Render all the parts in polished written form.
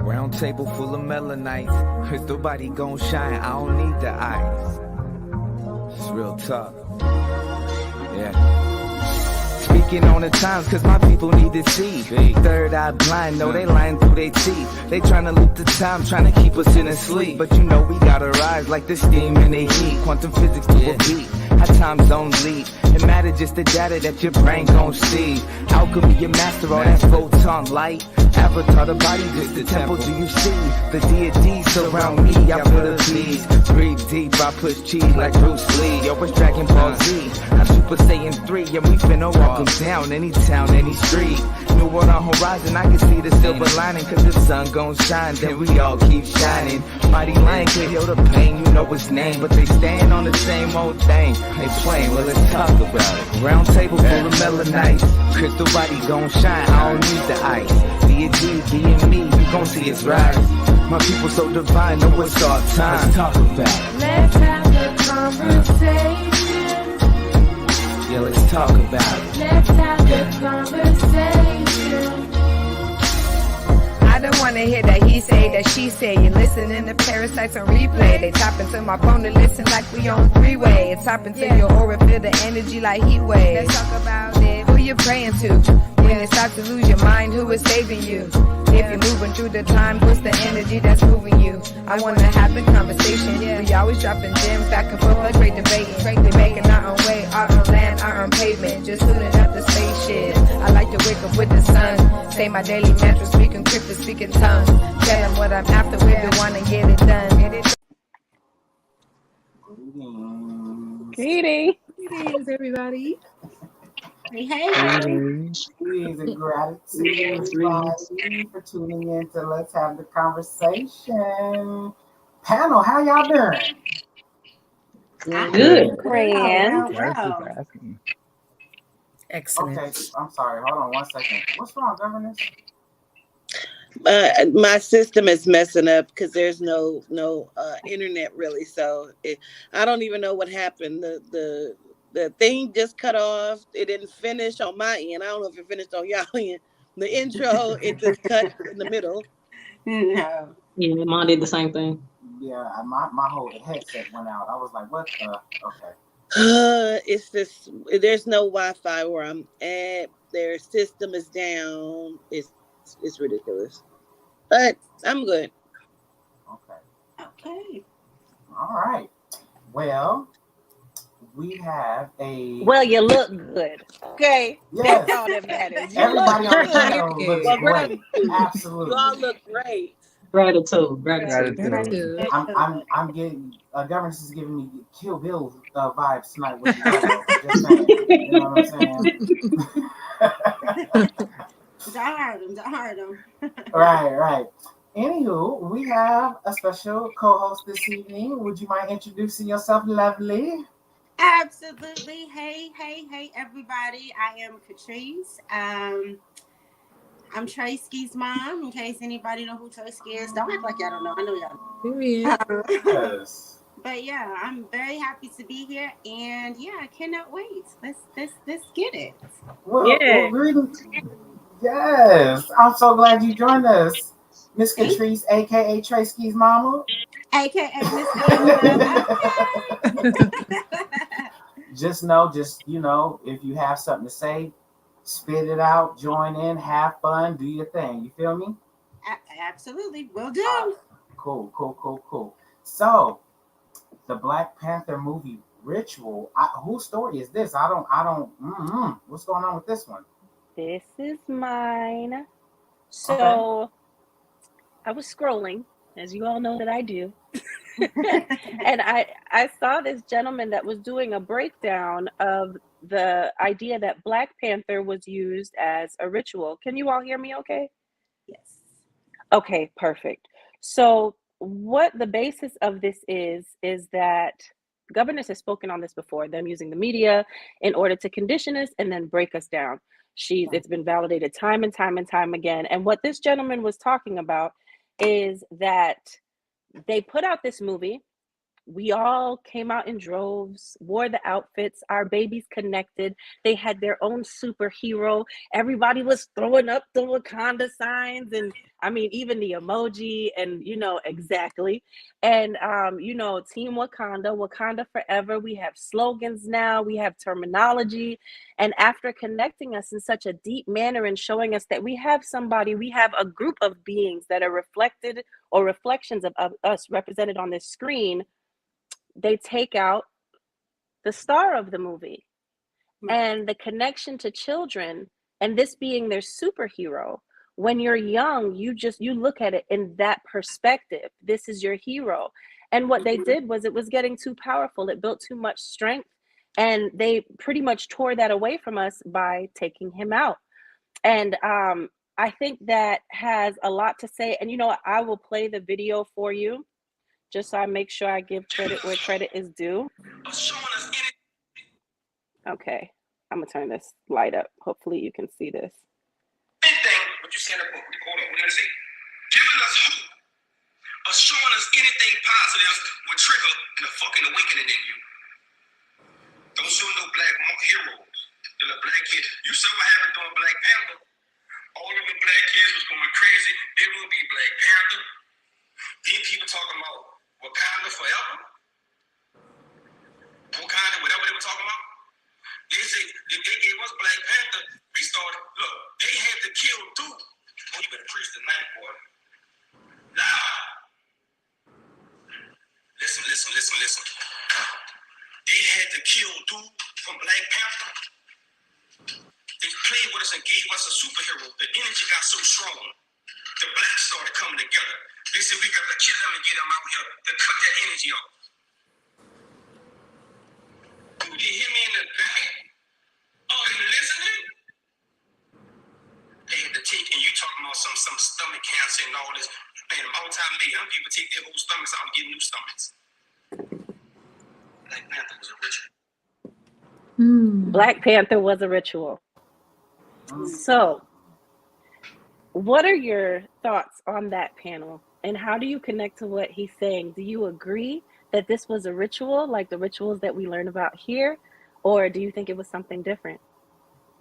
Round table full of melanites. Crystal body gon' shine, I don't need the eyes. It's real tough. Yeah. Speaking on the times, cause my people need to see. Third eye blind, no, they lying through their teeth. They tryna loop the time, tryna keep us in a sleep. But you know we gotta rise like the steam in the heat. Quantum physics to a beat, how time zones lead. It matter just the data that your brain gon' see. Alchemy, your master, all that photon light. Avatar, the body, just the temple, do you see? The deities surround me, I put a peace. Breathe deep, I push cheese like Bruce Lee. Yo, it's Dragon Ball Z. I'm Super Saiyan 3, and we finna walk them down, any town, any street. New world on horizon, I can see the silver lining. Cause the sun gon' shine, then we all keep shining. Mighty lion can heal the pain, you know his name. But they stand on the same old thing. They playing, well let's talk about it. Round table full of melanites. Crystal body gon' shine, I don't need the ice. Deity, being me, you gon' see it's rise. My people so divine, know it's our time. Let's talk about it. Let's have a conversation. Yeah, let's talk about it. Let's have a conversation. I don't wanna hear that he say, that she say. You're listening to parasites on replay. They tap into my phone to listen like we on three-way. It's tap into your aura, feel the energy like heat waves. Let's talk about it. Who you praying to? When it starts to lose your mind, who is saving you? If you're moving through the time, what's the energy that's moving you? I wanna have the conversation. We always dropping gems back and forth like great debating. We making our own way, our own land, our own pavement. Just tuning up the spaceship. I like to wake up with the sun. Say my daily mantra, speaking crypto, speaking tongues. Tell them what I'm after, we're the one to get it done. Greetings, everybody. Greetings and gratitude, everybody, for tuning in to Let's Have the Conversation. Panel, how y'all doing? Good. Grand. Wow. Excellent. Okay, I'm sorry. Hold on 1 second. What's wrong, governess? My system is messing up because there's no internet really. So I don't even know what happened. The thing just cut off. It didn't finish on my end. I don't know if it finished on y'all end. The intro, it just cut in the middle. No. Yeah, mine did the same thing. Yeah, my whole headset went out. I was like, what the? Okay. It's just, there's no Wi-Fi where I'm at. Their system is down. It's ridiculous. But I'm good. Okay. All right. Well, we have a... Well, you look good. Okay. Yes. That's all that matters. Everybody on the panel looks great. Absolutely. You all look great. Gratitude. I'm getting governance is giving me Kill Bill vibes tonight with you. Just saying. You know what I'm saying? Hard him. Right. Anywho, we have a special co-host this evening. Would you mind introducing yourself, lovely? Absolutely. Hey, everybody. I am Catrice. I'm Tracy's mom, in case anybody know who Tracy is. Don't act like y'all don't know. I know y'all know. Yes. But yeah, I'm very happy to be here, and yeah, I cannot wait. Let's get it. Well, greetings. Yes, I'm so glad you joined us, Miss Catrice, aka Tracy's mama, aka Miss. Just know, if you have something to say, spit it out, join in, have fun, do your thing. You feel me? Absolutely, will do. Cool. So, the Black Panther movie Ritual. Whose story is this? I don't. What's going on with this one? This is mine. So, Okay. I was scrolling, as you all know that I do. And I saw this gentleman that was doing a breakdown of the idea that Black Panther was used as a ritual. Can you all hear me okay? Yes. Okay, perfect. So what the basis of this is that governors have spoken on this before, them using the media in order to condition us and then break us down. It's been validated time and time again. And what this gentleman was talking about is that they put out this movie we all came out in droves, wore the outfits, our babies connected. They had their own superhero. Everybody was throwing up the Wakanda signs, and I mean, even the emoji, and exactly. And Team Wakanda, Wakanda forever. We have slogans now, we have terminology. And after connecting us in such a deep manner and showing us that we have a group of beings that are reflected or reflections of us represented on this screen, they take out the star of the movie. And the connection to children, and this being their superhero. When you're young, you look at it in that perspective. This is your hero. And what they did was, it was getting too powerful. It built too much strength, and they pretty much tore that away from us by taking him out. And I think that has a lot to say. And I will play the video for you, just so I make sure I give credit where credit is due. Okay, I'm gonna turn this light up. Hopefully you can see this. Anything, but you said, hold on, we're gonna say, giving us hope or showing us anything positive will trigger the fucking awakening in you. Don't show no black heroes. The black kids. You saw what happened during Black Panther. All of the black kids was going crazy. They will be Black Panther. Then people talking about Wakanda forever. Wakanda, whatever they were talking about. They say if they gave us Black Panther, we started. Look, they had to kill Duke. Oh, you better preach tonight, boy. Nah. Listen. They had to kill Duke from Black Panther. They played with us and gave us a superhero. The energy got so strong. The blacks started coming together. They said we got to kill them and get them out here to cut that energy off. Do you hear me in the back? Are you listening? They had to take, and you talking about some stomach cancer and all this. Man, multi-million. How people take their whole stomachs out and get new stomachs? Black Panther was a ritual. Black Panther was a ritual. So, what are your thoughts on that panel? And how do you connect to what he's saying? Do you agree that this was a ritual, like the rituals that we learn about here? Or do you think it was something different?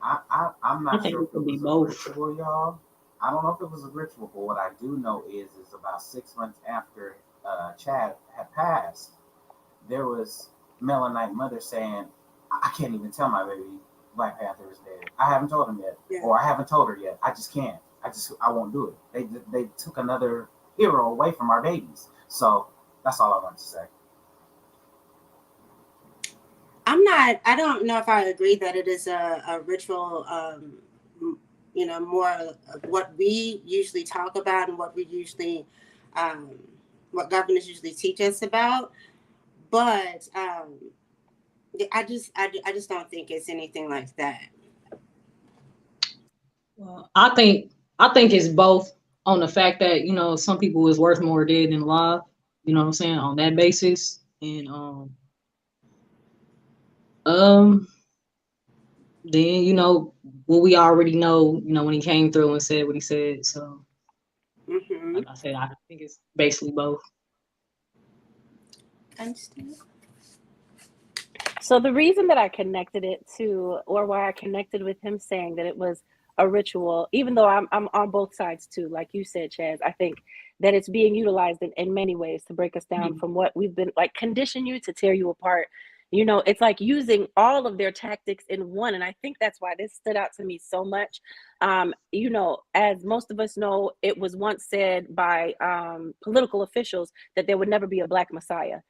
I'm not sure if it be was both. a ritual, y'all. I don't know if it was a ritual, but what I do know is about 6 months after Chad had passed, there was Melanite mother saying, I can't even tell my baby Black Panther is dead. I haven't told him yet, or I haven't told her yet. I just can't. I won't do it. They took another hero away from our babies. So that's all I want to say. I don't know if I agree that it is a ritual, more of what we usually talk about and what we usually, what governors usually teach us about. But I just don't think it's anything like that. Well, I think it's both, on the fact that, some people is worth more dead than alive, you know what I'm saying, on that basis. And then what we already know, when he came through and said what he said. So like I said, I think it's basically both. Understand. So the reason that I connected it to, or why I connected with him saying that it was a ritual, even though I'm on both sides too, like you said, Chaz, I think that it's being utilized in many ways to break us down from what we've been, like, condition you to tear you apart. It's like using all of their tactics in one. And I think that's why this stood out to me so much. As most of us know, it was once said by political officials that there would never be a Black Messiah.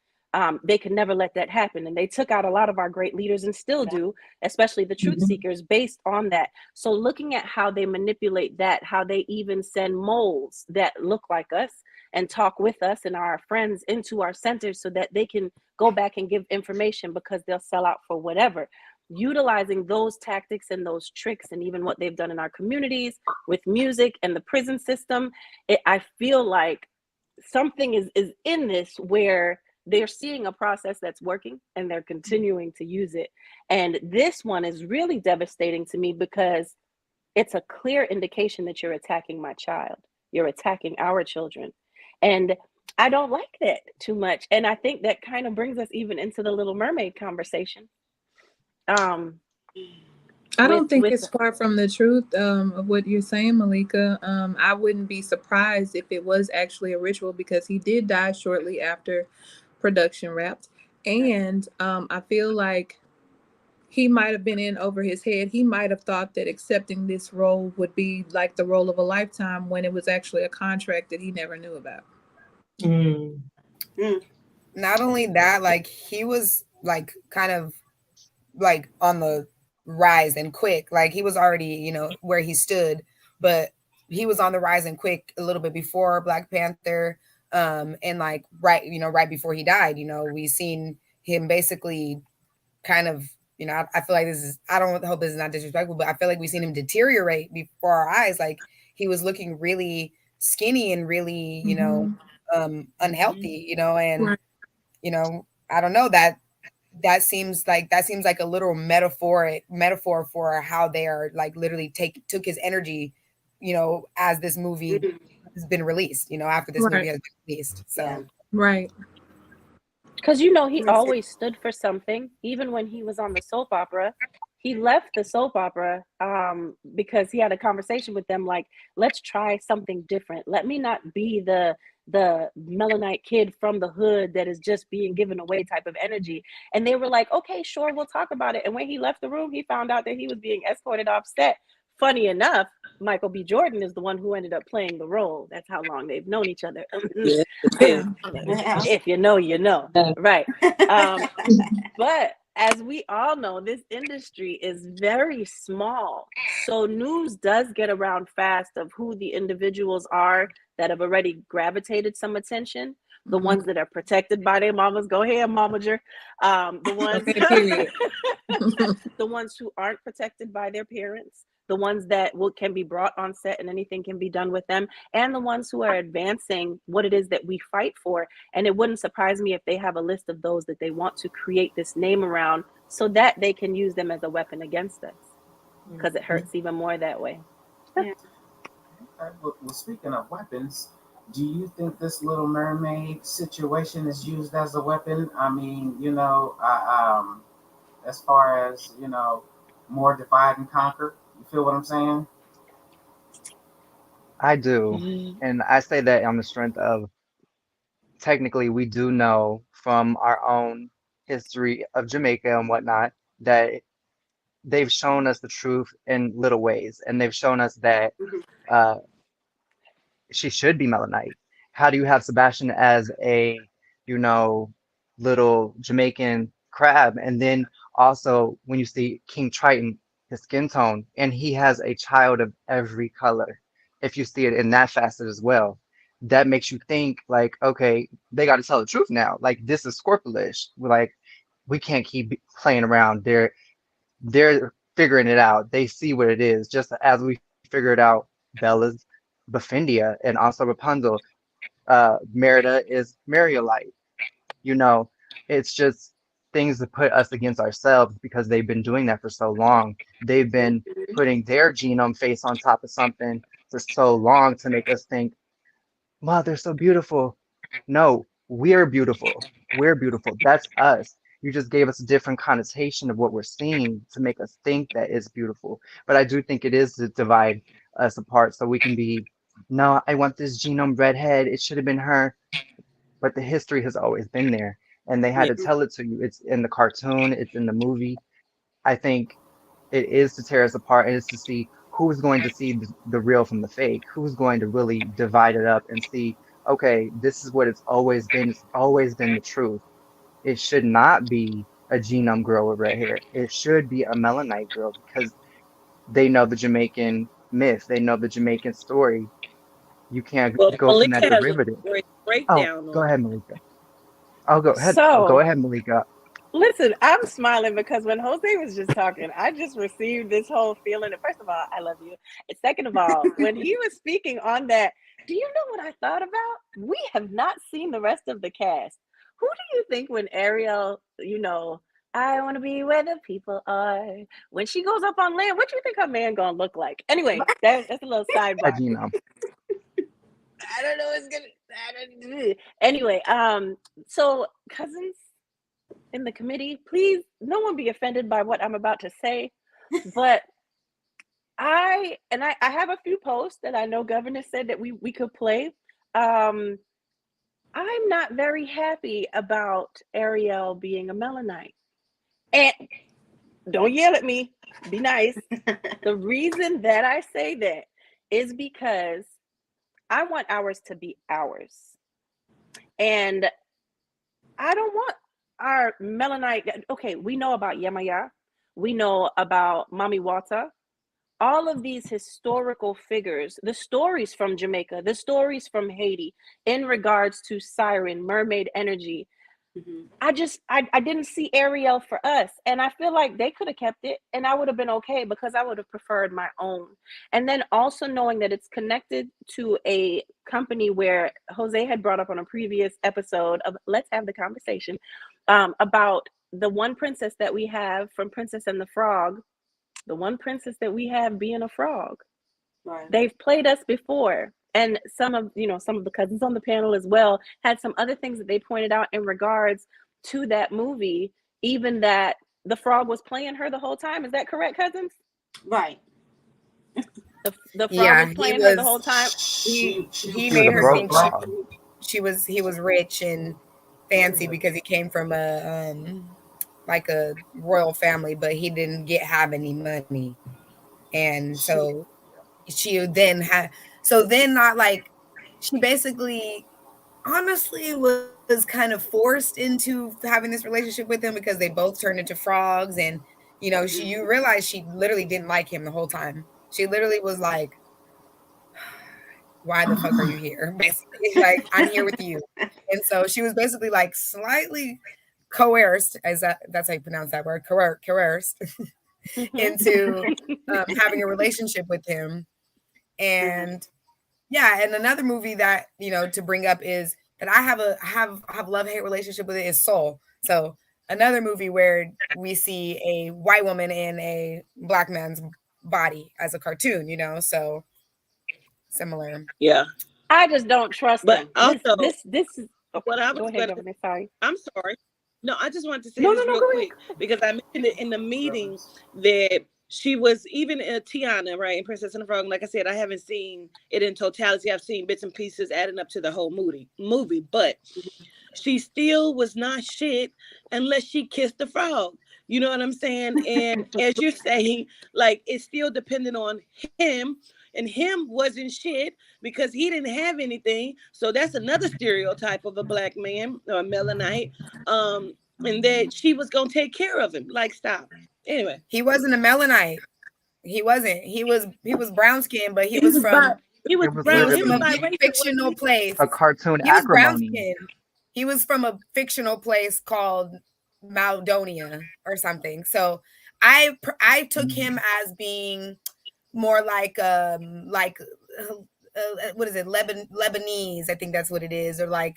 They could never let that happen. And they took out a lot of our great leaders, and still do, especially the truth seekers, based on that. So looking at how they manipulate that, how they even send moles that look like us and talk with us and our friends into our centers so that they can go back and give information, because they'll sell out for whatever. Utilizing those tactics and those tricks, and even what they've done in our communities with music and the prison system, I feel like something is in this, where they're seeing a process that's working and they're continuing to use it. And this one is really devastating to me, because it's a clear indication that you're attacking my child. You're attacking our children. And I don't like that too much. And I think that kind of brings us even into the Little Mermaid conversation. I don't think With it's far from the truth of what you're saying, Malika. I wouldn't be surprised if it was actually a ritual because he did die shortly after production wrapped. And I feel like he might have been in over his head. He might have thought that accepting this role would be like the role of a lifetime when it was actually a contract that he never knew about. Not only that, like he was like kind of like on the rise and quick. Like he was already, you know, where he stood, but he was on the rise and quick a little bit before Black Panther. And like right before he died, you know, we seen him basically kind of, you know, I feel like I don't hope this is not disrespectful, but I feel like we've seen him deteriorate before our eyes. Like he was looking really skinny and really, you know, unhealthy, you know, and, you know, I don't know, that seems like a literal metaphor for how they are like literally took his energy, you know, as this movie has been released, you know, after this movie has been released. So right. Because, you know, he always stood for something. Even when he was on the soap opera, he left the soap opera because he had a conversation with them like, let's try something different. Let me not be the Melanite kid from the hood that is just being given away type of energy. And they were like, okay, sure, we'll talk about it. And when he left the room, he found out that he was being escorted off set. Funny enough, Michael B. Jordan is the one who ended up playing the role. That's how long they've known each other. If you know, you know. Right. But as we all know, this industry is very small. So news does get around fast of who the individuals are that have already gravitated some attention. The ones that are protected by their mamas, go ahead, momager. The ones, the ones who aren't protected by their parents, the ones that can be brought on set and anything can be done with them, and the ones who are advancing what it is that we fight for. And it wouldn't surprise me if they have a list of those that they want to create this name around so that they can use them as a weapon against us, because it hurts even more that way. Well, speaking of weapons, do you think this Little Mermaid situation is used as a weapon? I mean, you know, as far as, you know, more divide and conquer, you feel what I'm saying? I do. And I say that on the strength of technically we do know from our own history of Jamaica and whatnot that they've shown us the truth in little ways. And they've shown us that she should be Melanite. How do you have Sebastian as a, you know, little Jamaican crab? And then also when you see King Triton, his skin tone, and he has a child of every color. If you see it in that facet as well, that makes you think like, okay, they got to tell the truth now. Like this is Scorpilish. Like we can't keep playing around. They're figuring it out. They see what it is, just as we figured out Bella's Beffindia and also Rapunzel. Merida is Mariolite. You know, it's just things to put us against ourselves because they've been doing that for so long. They've been putting their genome face on top of something for so long to make us think, wow, they're so beautiful. No, we're beautiful. We're beautiful. That's us. You just gave us a different connotation of what we're seeing to make us think that it's beautiful. But I do think it is to divide us apart so we can be, no, I want this genome redhead. It should have been her. But the history has always been there. And they had to tell it to you. It's in the cartoon, it's in the movie. I think it is to tear us apart, and it's to see who's going to see the real from the fake, who's going to really divide it up and see, okay, this is what it's always been. It's always been the truth. It should not be a genome girl with red hair. It should be a Melanite girl because they know the Jamaican myth. They know the Jamaican story. You can't go from Malika that has a derivative. great Oh, breakdown go on ahead, Malika. Oh, go ahead. So, Go ahead, Malika. listen, I'm smiling because when Jose was just talking, I just received this whole feeling. And first of all, I love you. And second of all, when he was speaking on that, do you know what I thought about? We have not seen the rest of the cast. Who do you think when Ariel, you know, I want to be where the people are, when she goes up on land, what do you think her man gonna look like? Anyway, that's a little A sidebar. genome. I don't know. Anyway, so cousins in the committee, please, no one be offended by what I'm about to say, but I have a few posts that I know Governor said that we could play. I'm not very happy about Ariel being a Melanite. And don't yell at me. Be nice. The reason that I say that is because I want ours to be ours. And I don't want our Melanite. Okay, we know about Yemaya. We know about Mami Wata. All of these historical figures, the stories from Jamaica, the stories from Haiti in regards to siren, mermaid energy. I didn't see Ariel for us. And I feel like they could have kept it and I would have been okay because I would have preferred my own. And then also knowing that it's connected to a company where Jose had brought up on a previous episode of Let's Have the Conversation about the one princess that we have from Princess and the Frog, the one princess that we have being a frog. Right. They've played us before. And some of the cousins on the panel as well had some other things that they pointed out in regards to that movie, even that the frog was playing her the whole time. Is that correct, cousins? Right. The frog was playing her the whole time. He She made was a her broke think frog. he was rich and fancy because he came from a like a royal family, but he didn't have any money, and so she then had not like she basically honestly was kind of forced into having this relationship with him because they both turned into frogs, and you realize she literally didn't like him the whole time. She literally was like, why the fuck are you here? Basically, like, I'm here with you. And so she was basically like slightly coerced, that's how you pronounce that word, coerced into having a relationship with him. And yeah, and another movie that to bring up is that I have love-hate relationship with it is Soul. So another movie where we see a white woman in a black man's body as a cartoon, so similar. Yeah. I just don't trust But them. also, This is what I go was ahead, going to, Governor. Sorry. I'm sorry. No, I just wanted to say No, this real go quick because I mentioned it in the meeting that she was even Tiana, right, in Princess and the Frog. Like I said, I haven't seen it in totality. I've seen bits and pieces adding up to the whole movie, but she still was not shit unless she kissed the frog. You know what I'm saying? And as you're saying, like, it's still dependent on him, and him wasn't shit because he didn't have anything. So that's another stereotype of a black man or a Melanite. And that she was gonna take care of him. Like, stop. Anyway, He wasn't a Melanite. He wasn't. He was brown skinned, but he he was was from biracial. fictional place. A cartoon He was brown acrimony. skinned. He was from a fictional place called Maldonia or something. So I took him as being more like what is it, Lebanese? I think that's what it is, or like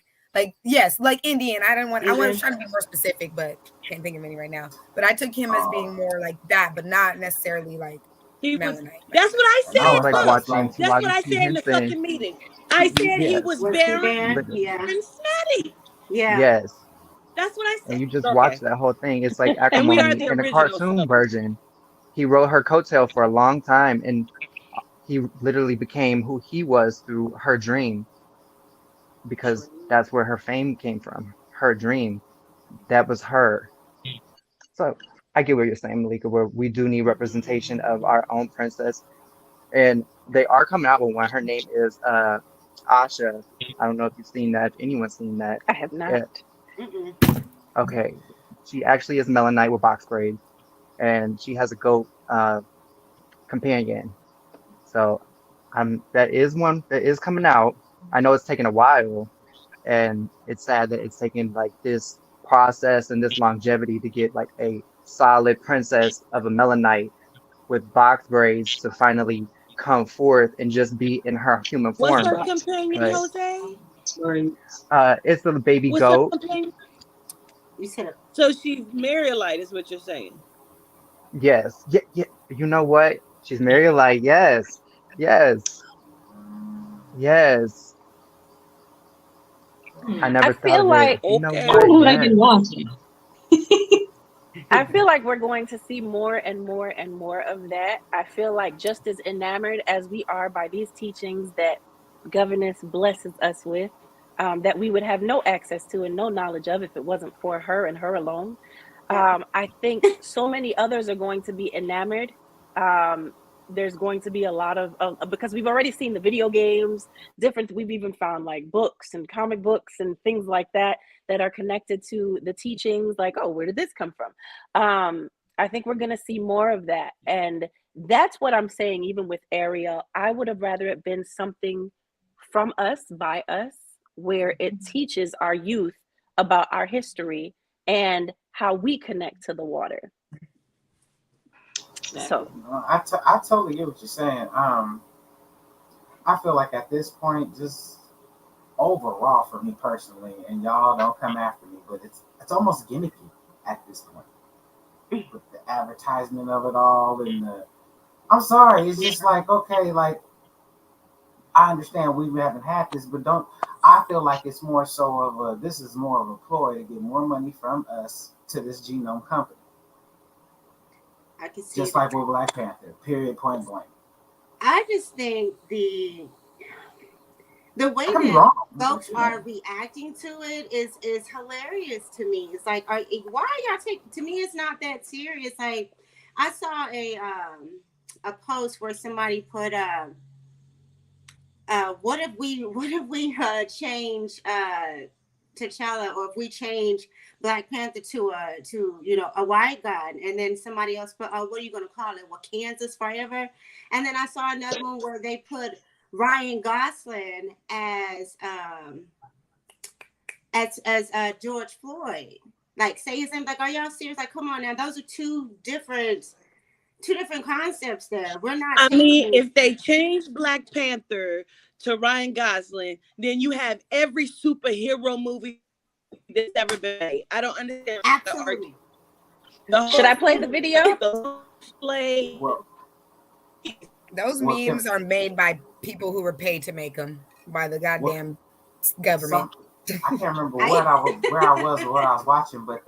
yes, like Indian. I was trying to be more specific, but can't think of any right now. But I took him as being more like that, but not necessarily like He was. Melanite. That's what I I was said. like Look, watching that's what I Taraji P. said in the Henson. fucking meeting. I said he Yes. was Was he barren there? But Yeah. and snotty. Yeah. yes. That's what I said. And you just Okay. watch that whole thing. It's like And we are acrimony the in the original. cartoon So. version. He rode her coattail for a long time, and he literally became who he was through her dream, because that's where her fame came from. Her dream. That was her. So I get what you're saying, Malika, where we do need representation of our own princess. And they are coming out with one. Her name is Asha. I don't know if you've seen that, if anyone's seen that. I have not. Okay. She actually is Melanite with box braids, and she has a goat companion. So that is one that is coming out. I know it's taking a while, and it's sad that it's taking like this process and this longevity to get like a solid princess of a Melanite with box braids to finally come forth and just be in her human What's form. her companion, But Jose? it's the baby What's goat. her companion? You said it. So she's Marielite, is what you're saying. Yes. Yeah. You know what? She's Marielite. Yes. Yes. Yes. I I never thought feel of it. like You know Okay. I don't what? know who they been Yes. watching. I feel like we're going to see more and more and more of that. I feel like just as enamored as we are by these teachings that governess blesses us with, that we would have no access to and no knowledge of if it wasn't for her and her alone. I think so many others are going to be enamored. There's going to be a lot of because we've already seen the video games, different. We've even found like books and comic books and things like that that are connected to the teachings. Like, oh, where did this come from? I think we're going to see more of that, and that's what I'm saying. Even with Ariel, I would have rather it been something from us by us, where it teaches our youth about our history and how we connect to the water. So I totally get what you're saying. I feel like at this point, just overall for me personally, and y'all don't come after me, but it's almost gimmicky at this point with the advertisement of it all and the. I'm sorry, it's just like okay, like I understand we haven't had this, but don't. I feel like it's more so of a. This is more of a ploy to get more money from us to this genome company. I can see Just that. like with Black Panther. Period. Point blank. I just think the way I could be that wrong. folks are reacting to it is hilarious to me. It's like, why are y'all taking? To me, it's not that serious. Like, I saw a post where somebody put what if we change T'Challa, or if we change Black Panther to a white guy, and then somebody else put, oh, what are you gonna call it? Well, Kansas forever. And then I saw another one where they put Ryan Gosling as George Floyd. Like, say his name. Like, are y'all serious? Like, come on now. Those are two different concepts there. We're not I mean, changing. if they change Black Panther to Ryan Gosling, then you have every superhero movie that's ever been made. I don't understand the Absolutely. argument. should I play the video? Well, Those well, memes are made by people who were paid to make them by the goddamn government. I can't remember where I was or what I was watching, but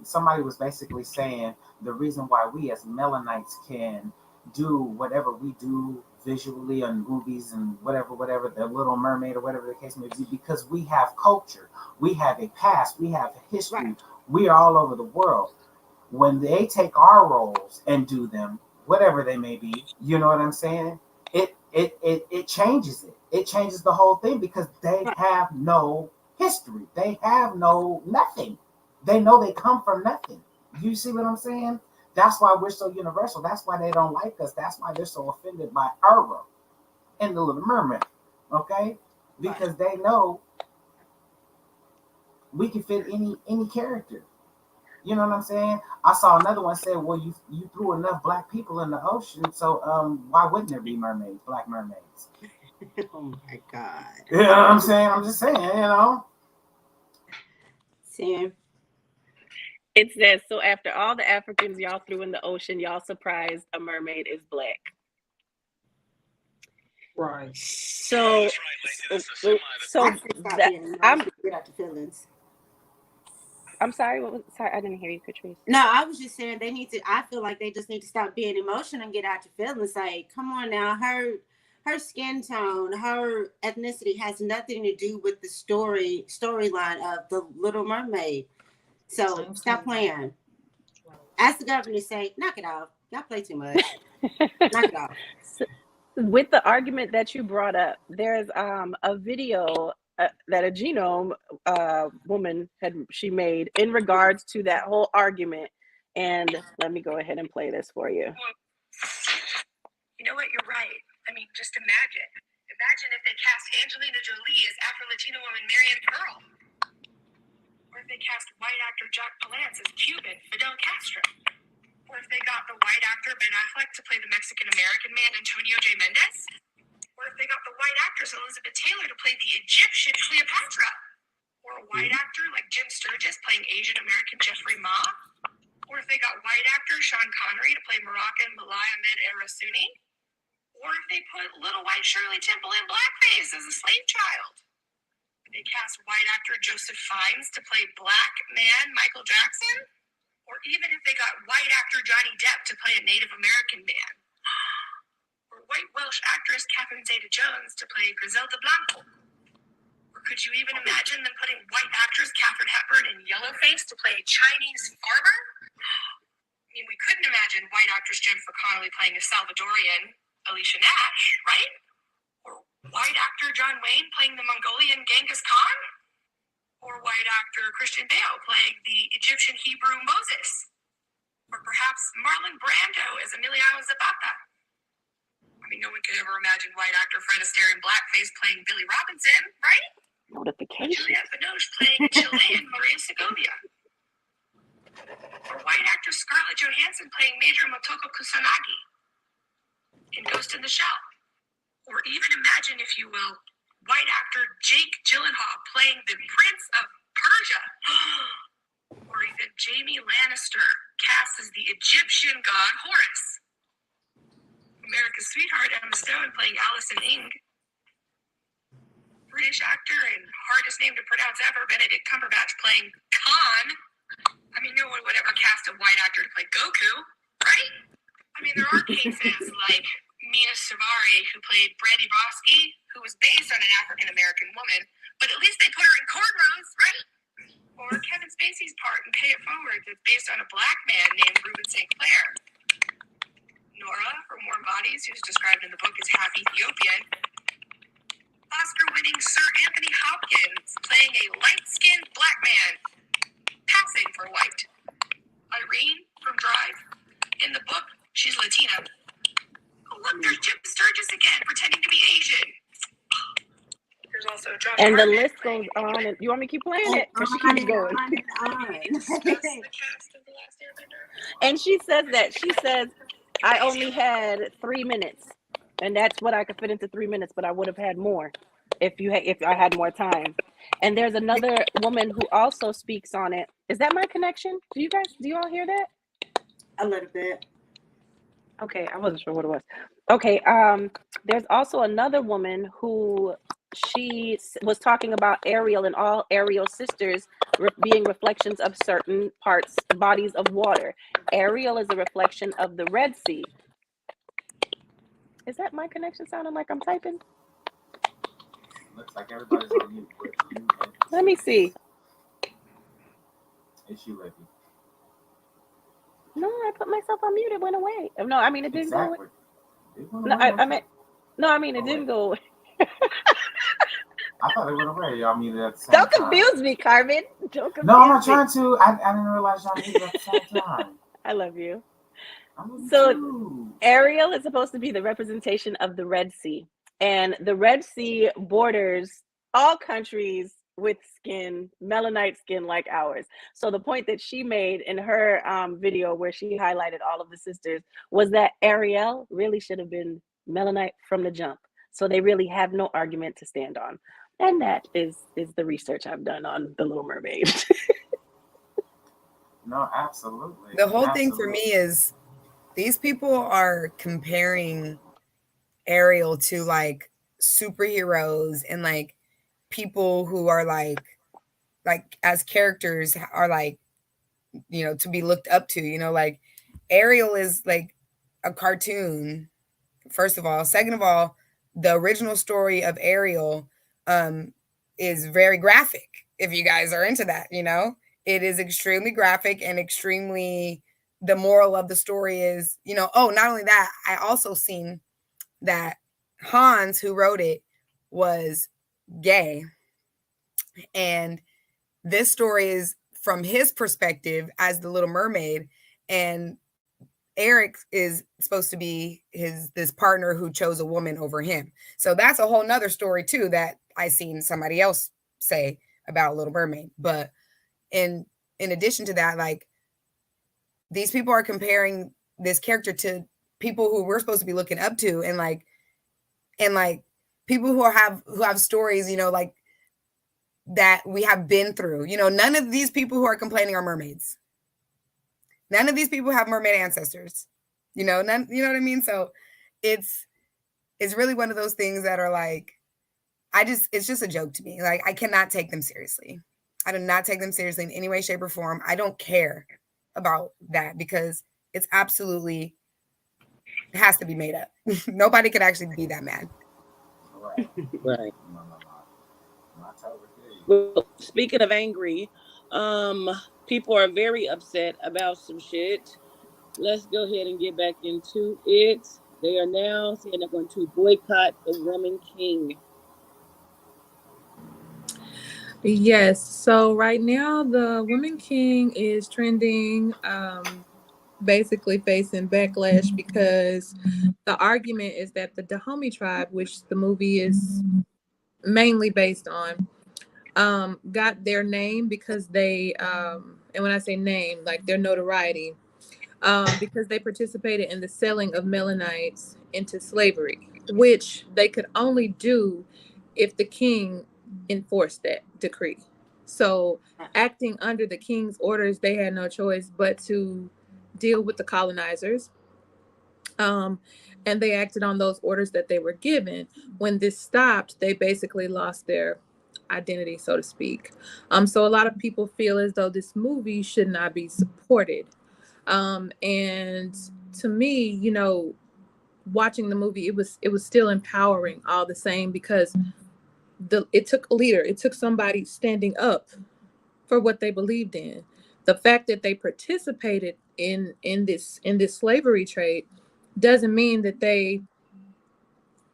somebody was basically saying the reason why we as Melanites can do whatever we do visually on movies and whatever, the Little Mermaid or whatever the case may be, because we have culture, we have a past, we have history, Right. we are all over the world. When they take our roles and do them, whatever they may be, you know what I'm saying? It changes it. It changes the whole thing because they have no history. They have no nothing. They know they come from nothing. You see what I'm saying? That's why we're so universal. That's why they don't like us. That's why they're so offended by Ura and the Little Mermaid. Okay? Because they know we can fit any character. You know what I'm saying? I saw another one say, well, you threw enough black people in the ocean, so why wouldn't there be mermaids, black mermaids? Oh my God. You know what I'm saying? I'm just saying, you know. Sam. It says, so after all the Africans y'all threw in the ocean, y'all surprised a mermaid is black. Right. So I think stop being emotional. Get out your feelings. I'm sorry. Sorry, I didn't hear you, Patrice. No, I was just saying they need to. I feel like they just need to stop being emotional and get out your feelings. Like, come on now, her skin tone, her ethnicity has nothing to do with the storyline of the Little Mermaid. So stop playing. Ask the governor to say, knock it off. Y'all play too much. Knock it off. So, with the argument that you brought up, there's a video that a genome woman she made in regards to that whole argument, and let me go ahead and play this for you. You know what? You're right. I mean, just imagine if they cast Angelina Jolie as Afro-Latino woman Marianne Pearl, or if they cast white actor Jack Palance as Cuban Fidel Castro, or if they got the white actor Ben Affleck to play the Mexican-American man Antonio J. Mendez, or if they got the white actress Elizabeth Taylor to play the Egyptian Cleopatra, or a white actor like Jim Sturgis playing Asian-American Jeffrey Ma, or if they got white actor Sean Connery to play Moroccan Malay Ahmed Erasuni, or if they put little white Shirley Temple in blackface as a slave child. They cast white actor Joseph Fiennes to play black man Michael Jackson? Or even if they got white actor Johnny Depp to play a Native American man? Or white Welsh actress Catherine Zeta-Jones to play Griselda Blanco? Or could you even imagine them putting white actress Katharine Hepburn in yellowface to play a Chinese farmer? I mean, we couldn't imagine white actress Jennifer Connelly playing a Salvadorian Alicia Nash, right? Or white actor John Wayne playing the Mongolian Genghis Khan? Or white actor Christian Bale playing the Egyptian Hebrew Moses? Or perhaps Marlon Brando as Emiliano Zapata? I mean, no one could ever imagine white actor Fred Astaire in blackface playing Billy Robinson, right? Or Notification. Juliette Binoche playing Chilean Maria Segovia? Or white actor Scarlett Johansson playing Major Motoko Kusanagi in Ghost in the Shell? Or even imagine, if you will, white actor Jake Gyllenhaal playing the Prince of Persia? Or even Jamie Lannister cast as the Egyptian god Horus? America's sweetheart Emma Stone playing Allison Ing? British actor and hardest name to pronounce ever, Benedict Cumberbatch playing Khan? I mean, no one would ever cast a white actor to play Goku, right? I mean, there are cases like Mia Savari, who played Brandy Bosky, who was based on an African-American woman, but at least they put her in cornrows, right? Or Kevin Spacey's part in Pay It Forward that's based on a black man named Reuben St. Clair. Nora from Warm Bodies, who's described in the book as half Ethiopian. Oscar-winning Sir Anthony Hopkins playing a light-skinned black man, passing for white. Irene from Drive. In the book, she's Latina. Oh, look, there's Jim Sturgis again, pretending to be Asian. There's also Josh And the Hartnett list goes playing on. And you want me to keep playing it? Or she On keeps and going. on and on. the cast of The Last Airbender. And she says that. She says, I only had 3 minutes. And that's what I could fit into 3 minutes, but I would have had more if I had more time. And there's another woman who also speaks on it. Is that my connection? Do you all hear that? A little bit. Okay, I wasn't sure what it was. Okay, there's also another woman who she was talking about Ariel and all Ariel's sisters being reflections of certain bodies of water. Ariel is a reflection of the Red Sea. Is that my connection sounding like I'm typing? Looks like everybody's on mute. But you and Let me see. It's you, Libby. No, I put myself on mute. It went away. No, I mean it didn't go away. Exactly. It went No, away. I mean it Oh, didn't wait. go away. I thought it went away. I mean, at the same Don't time. confuse me, Carmen. Don't confuse No, I'm not me. trying to. I didn't realize y'all needed at the same time. I love you. So So Ariel is supposed to be the representation of the Red Sea. And the Red Sea borders all countries with melanite skin like ours. So the point that she made in her video where she highlighted all of the sisters was that Ariel really should have been melanite from the jump. So they really have no argument to stand on. And that is the research I've done on The Little Mermaid. no, absolutely. The whole thing for me is these people are comparing Ariel to like superheroes and like people who are like as characters are like, you know, to be looked up to, you know, like Ariel is like a cartoon, first of all. Second of all, the original story of Ariel is very graphic. If you guys are into that, you know, it is extremely graphic and extremely, the moral of the story is, you know, oh, not only that, I also seen that Hans, who wrote it, was gay. And this story is from his perspective as the Little Mermaid. And Eric is supposed to be this partner who chose a woman over him. So that's a whole nother story too that I seen somebody else say about Little Mermaid. But in addition to that, like these people are comparing this character to people who we're supposed to be looking up to, and like people who have stories, you know, like that we have been through. You know, none of these people who are complaining are mermaids. None of these people have mermaid ancestors. You know, none, you know what I mean? So it's really one of those things that are like, it's just a joke to me. Like, I cannot take them seriously. I do not take them seriously in any way, shape, or form. I don't care about that because it's absolutely, it has to be made up. Nobody could actually be that mad. Right. Right. No, no, no. No, I totally hear you. Well, speaking of angry, um, people are very upset about some shit. Let's go ahead and get back into it. They are now saying they're going to boycott the Woman King. Yes. So right now, the Woman King is trending, basically facing backlash because the argument is that the Dahomey tribe, which the movie is mainly based on, got their name because they, and when I say name, like their notoriety, because they participated in the selling of Melanites into slavery, which they could only do if the king enforced that decree. So, acting under the king's orders, they had no choice but to deal with the colonizers. Um, and they acted on those orders that they were given. When this stopped, they basically lost their identity, so to speak. So a lot of people feel as though this movie should not be supported. And to me, watching the movie, it was still empowering all the same because it took a leader, it took somebody standing up for what they believed in. The fact that they participated in this slavery trade doesn't mean that they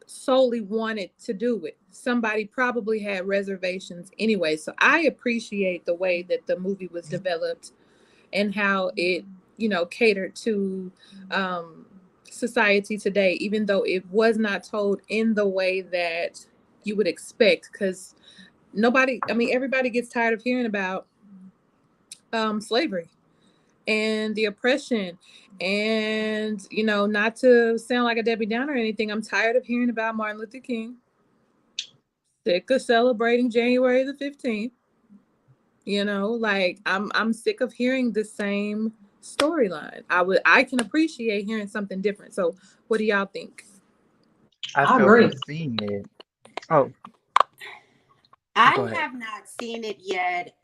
solely wanted to do it. Somebody probably had reservations anyway. So I appreciate the way that the movie was developed and how it, catered to society today, even though it was not told in the way that you would expect. Because everybody gets tired of hearing about slavery and the oppression. And, not to sound like a Debbie Downer or anything, I'm tired of hearing about Martin Luther King. Sick of celebrating January the 15th. Like I'm sick of hearing the same storyline. I can appreciate hearing something different. So what do y'all think? I I feel from agree. seeing it. Oh, I go ahead. have not seen it yet,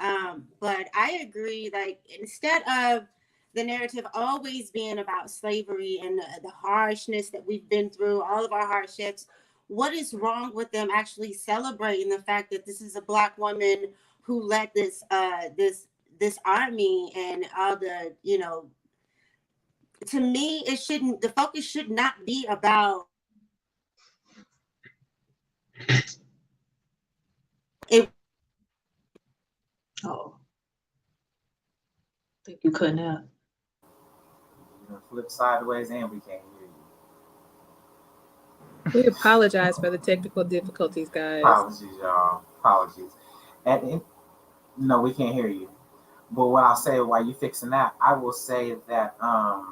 but I agree. Like, instead of the narrative always being about slavery and the harshness that we've been through, all of our hardships, what is wrong with them actually celebrating the fact that this is a Black woman who led this army and all the, to me, the focus should not be about it. Oh, I think you couldn't have. Flip sideways and we can't hear you. We apologize for the technical difficulties, guys. Apologies, y'all. Apologies. And no, we can't hear you. But what I'll say while you fixing that, I will say that I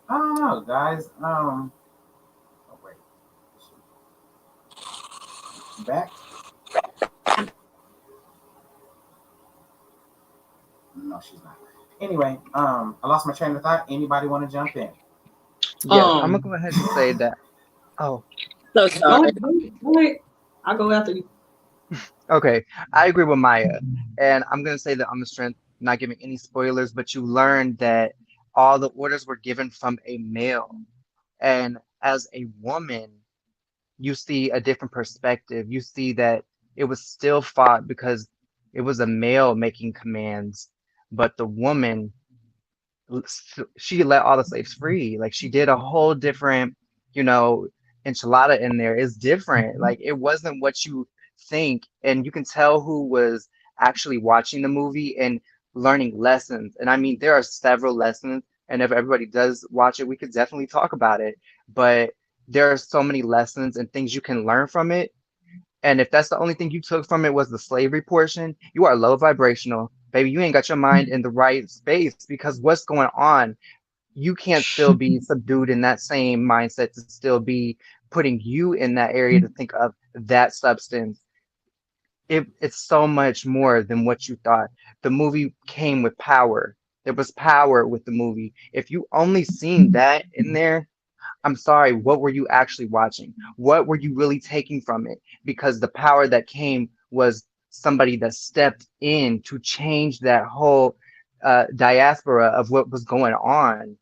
don't know, guys. Oh wait. Back? No, she's not. Anyway, I lost my train of thought. Anybody want to jump in? Yes, I'm gonna go ahead and say that. Oh, So Go sorry. ahead. Go ahead. I'll go after you. okay. I agree with Maya, and I'm gonna say that on the strength, not giving any spoilers, but you learned that all the orders were given from a male, and as a woman, you see a different perspective. You see that it was still fought because it was a male making commands, but the woman, she let all the slaves free. Like she did a whole different, you know, enchilada in there. It's different. Like it wasn't what you think, and you can tell who was actually watching the movie and learning lessons. And I mean, there are several lessons, and if everybody does watch it, we could definitely talk about it. But there are so many lessons and things you can learn from it. And if that's the only thing you took from it was the slavery portion, you are low vibrational. Baby, you ain't got your mind in the right space because what's going on, you can't still be subdued in that same mindset to still be putting you in that area to think of that substance. It's so much more than what you thought. The movie came with power. There was power with the movie. If you only seen that in there, I'm sorry, what were you actually watching? What were you really taking from it? Because the power that came was somebody that stepped in to change that whole diaspora of what was going on,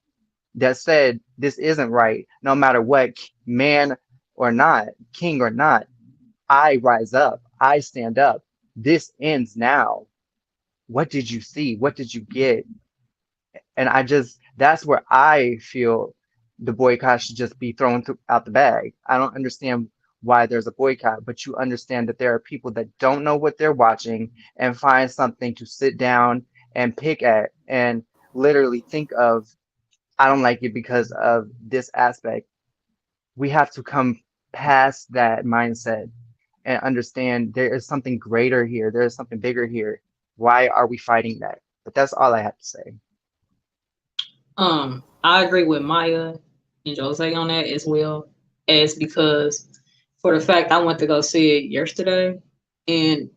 that said, this isn't right. No matter what, man or not, king or not, I rise up. I stand up. This ends now. What did you see? What did you get? And that's where I feel the boycott should just be thrown out the bag. I don't understand why there's a boycott, but you understand that there are people that don't know what they're watching and find something to sit down and pick at and literally think of, I don't like it because of this aspect. We have to come past that mindset and understand there is something greater here. There is something bigger here. Why are we fighting that? But that's all I have to say. I agree with Maya and Jose on that as well, as because for the fact I went to go see it yesterday, and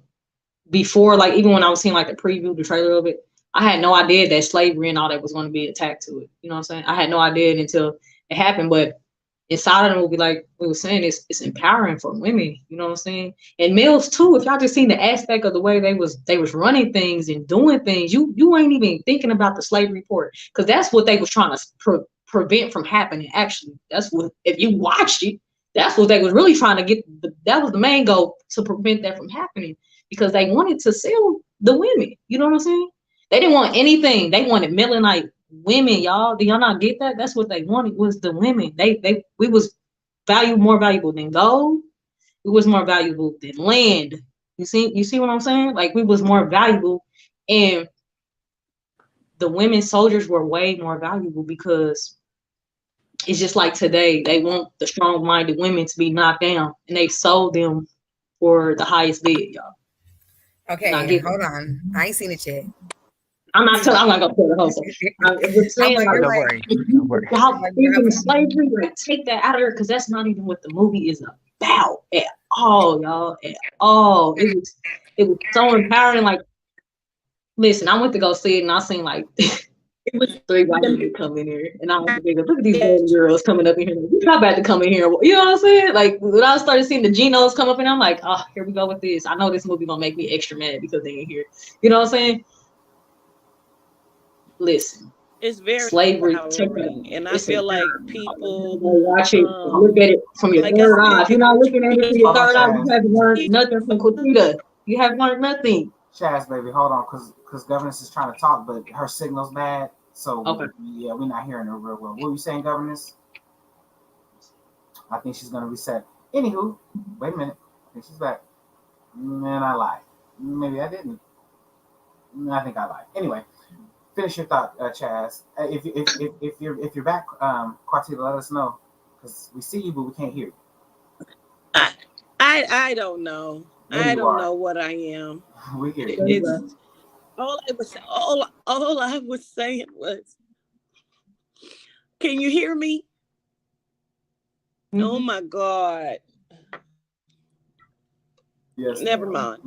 before, like, even when I was seeing like the preview, the trailer of it, I had no idea that slavery and all that was going to be attacked to it. You know what I'm saying? I had no idea until it happened. But inside of the movie, like we were saying, it's empowering for women. You know what I'm saying? And males too. If y'all just seen the aspect of the way they was running things and doing things, you ain't even thinking about the slavery part, because that's what they was trying to prevent from happening. Actually, that's what, if you watched it, that's what they was really trying to get. That was the main goal, to prevent that from happening, because they wanted to sell the women. You know what I'm saying? They didn't want anything. They wanted Melanite women, y'all. Do y'all not get that? That's what they wanted, was the women. We was more valuable than gold. We was more valuable than land. You see what I'm saying? Like, we was more valuable, and the women soldiers were way more valuable, because it's just like today, they want the strong-minded women to be knocked down, and they sold them for the highest bid, y'all. Okay, hold on. I ain't seen it yet. I'm not gonna go through the whole thing. I'm just saying, like, Don't worry. Don't worry. y'all thinking slavery, like, take that out of there, because that's not even what the movie is about at all, y'all. At all. It was so empowering. Like, listen, I went to go see it, and I seen like it was 3 white people come in here, and I was thinking, look at these little girls coming up in here. We not about to come in here. You know what I'm saying? Like, when I started seeing the Genos come up, and I'm like, oh, here we go with this. I know this movie gonna make me extra mad because they ain't here. You know what I'm saying? Listen, It's very slavery, empowering, and I feel like people watch it, look at it from your like I third eye. said, If you're not looking at it from your third eye, you Chaz. haven't learned nothing from Quita. You haven't learned nothing. Chaz, baby, hold on, because governess is trying to talk, but her signal's bad. So Okay. we're not hearing her real well. What were you saying, governess? I think she's gonna reset. Anywho, wait a minute. I think she's back. Man, I lied. Maybe I didn't. I think I lied. Anyway, finish your thought, Chaz. If you're back, Quartita, let us know, because we see you but we can't hear you. I don't know. I don't know what I am. We hear you. It's all I was saying was, can you hear me? Mm-hmm. Oh my God. Yes. Never mind.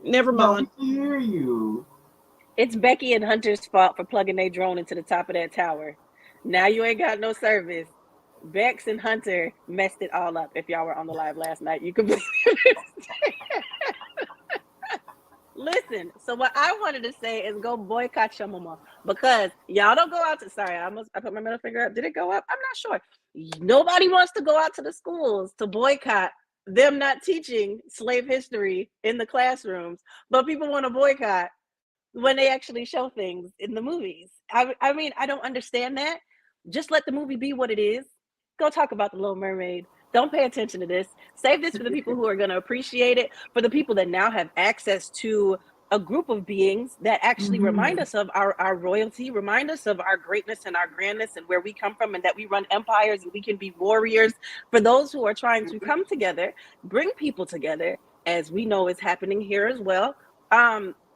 Never mind. We hear you. It's Becky and Hunter's fault for plugging their drone into the top of that tower. Now you ain't got no service. Bex and Hunter messed it all up. If y'all were on the live last night, you could listen. So what I wanted to say is go boycott your mama, because y'all don't go out to. Sorry, I put my middle finger up. Did it go up? I'm not sure. Nobody wants to go out to the schools to boycott them not teaching slave history in the classrooms, but people want to boycott when they actually show things in the movies. I mean, I don't understand that. Just let the movie be what it is. Go talk about The Little Mermaid. Don't pay attention to this. Save this for the people who are going to appreciate it, for the people that now have access to a group of beings that actually remind us of our royalty, remind us of our greatness and our grandness and where we come from, and that we run empires and we can be warriors. For those who are trying to come together, bring people together, as we know is happening here as well.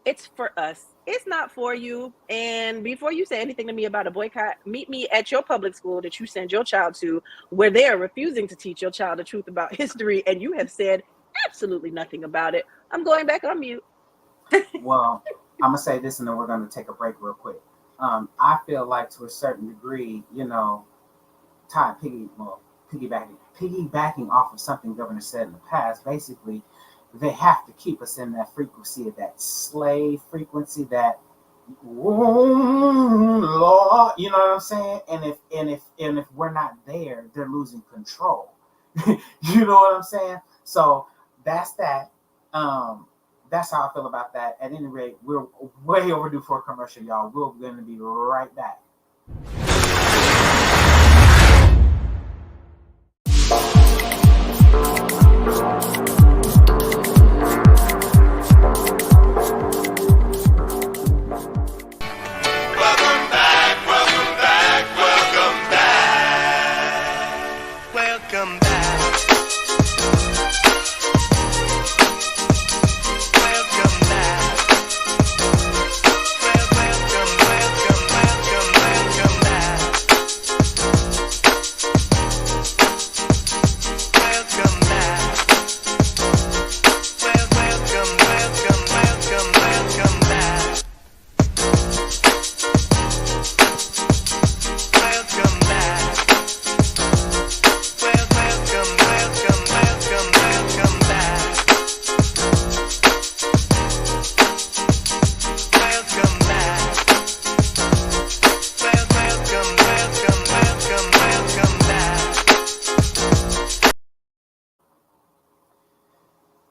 It's for us. It's not for you. And before you say anything to me about a boycott, meet me at your public school that you send your child to, where they are refusing to teach your child the truth about history, and you have said absolutely nothing about it. I'm going back on mute. Well, I'm gonna say this, and then we're gonna take a break real quick. I feel like, to a certain degree, piggybacking off of something Governor said in the past, basically, they have to keep us in that frequency of that slave frequency, that Lord, you know what I'm saying? And if we're not there, they're losing control. You know what I'm saying? So that's that. That's how I feel about that. At any rate, we're way overdue for a commercial, y'all. We're going to be right back.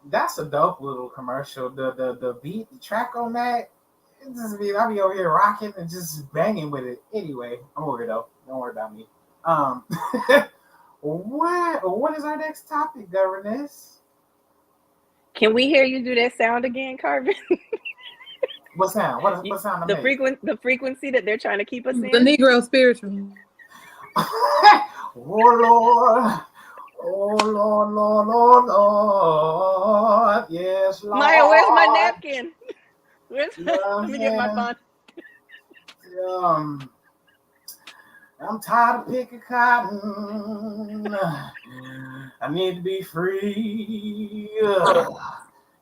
That's a dope little commercial. The beat, the track on that, it just be I'll be over here rocking and just banging with it. Anyway, I'm a weirdo. Don't worry about me. What is our next topic, governess? Can we hear you do that sound again, Carbon? What sound? What sound? The frequency that they're trying to keep us in. The Negro spiritual. Oh Lord. Oh Lord, Lord, Lord, Lord, yes, Lord. Maya, where's my napkin? Let me get my phone. I'm tired of picking cotton. I need to be free.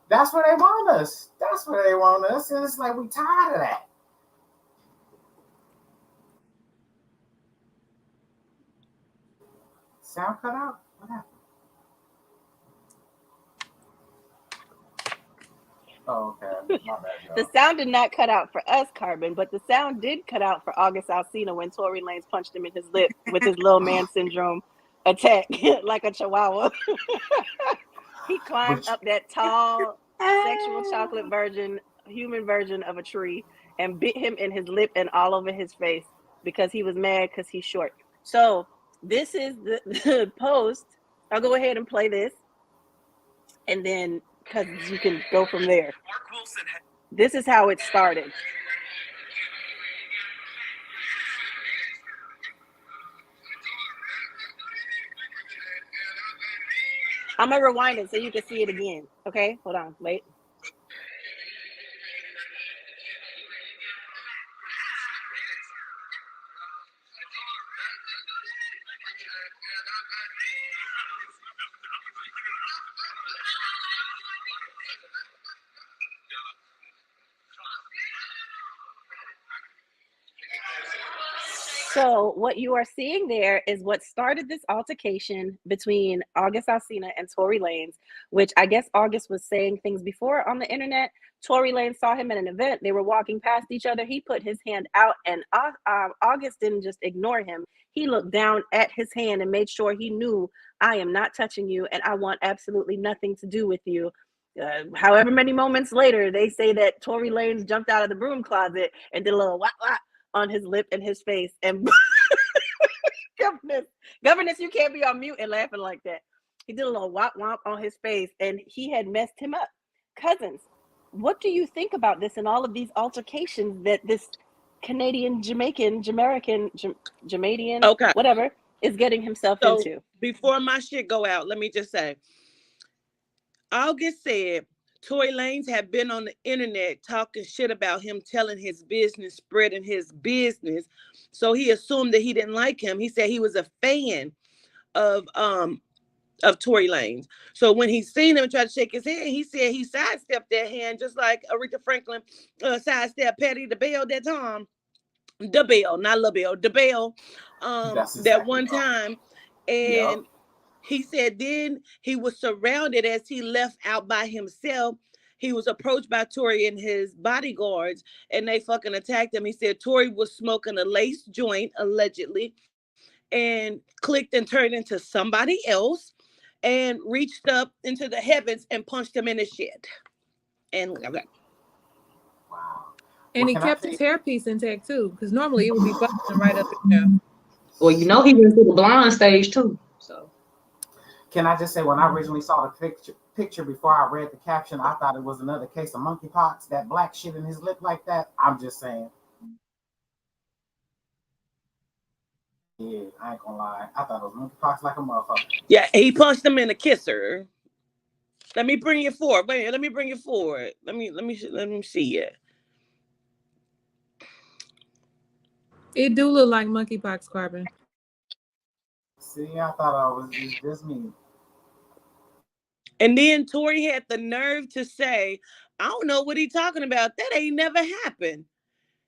That's where they want us. That's where they want us, and it's like we tired of that. Sound cut out? What happened? Oh, okay. My bad, The sound did not cut out for us, Carbon, but the sound did cut out for August Alsina when Tory Lanez punched him in his lip with his little man syndrome attack like a chihuahua. He climbed up that tall, sexual chocolate human version of a tree and bit him in his lip and all over his face because he was mad because he's short. So this is the post. I'll go ahead and play this, and then because you can go from there. This is how it started. I'm gonna rewind it so you can see it again. Okay, hold on, wait. So what you are seeing there is what started this altercation between August Alsina and Tory Lanez, which I guess August was saying things before on the internet. Tory Lanez saw him at an event. They were walking past each other. He put his hand out, and August didn't just ignore him. He looked down at his hand and made sure he knew, I am not touching you, and I want absolutely nothing to do with you. However many moments later, they say that Tory Lanez jumped out of the broom closet and did a little wah wah on his lip and his face. And governess, you can't be on mute and laughing like that. He did a little womp womp on his face, and he had messed him up. Cousins, what do you think about this and all of these altercations that this Canadian, Jamaican, Okay. whatever, is getting himself into? Before my shit go out, let me just say, August said Tory Lanez had been on the internet talking shit about him, telling his business, spreading his business. So he assumed that he didn't like him. He said he was a fan of Tory Lanez. So when he seen him try to shake his hand, he said he sidestepped that hand just like Aretha Franklin sidestepped Patti LaBelle that time. DeBelle, not LaBelle, DeBelle. That one time. And Yep. he said then he was surrounded as he left out by himself. He was approached by Tory and his bodyguards, and they fucking attacked him. He said Tory was smoking a lace joint, allegedly, and clicked and turned into somebody else and reached up into the heavens and punched him in the shit. And Wow. And What he can I kept say? his hairpiece intact too, because normally it would be busting right up in there. Well, you know he went through the blind stage too. So Can I just say when I originally saw the picture before I read the caption, I thought it was another case of monkeypox. That black shit in his lip like that. I'm just saying. Yeah, I ain't gonna lie. I thought it was monkeypox like a motherfucker. yeah, he punched him in the kisser. Let me bring you forward. Wait, let me bring you forward. Let me see it. It do look like monkeypox, Carbon. See, I thought I was just me. And then Tory had the nerve to say, I don't know what he talking about. That ain't never happened.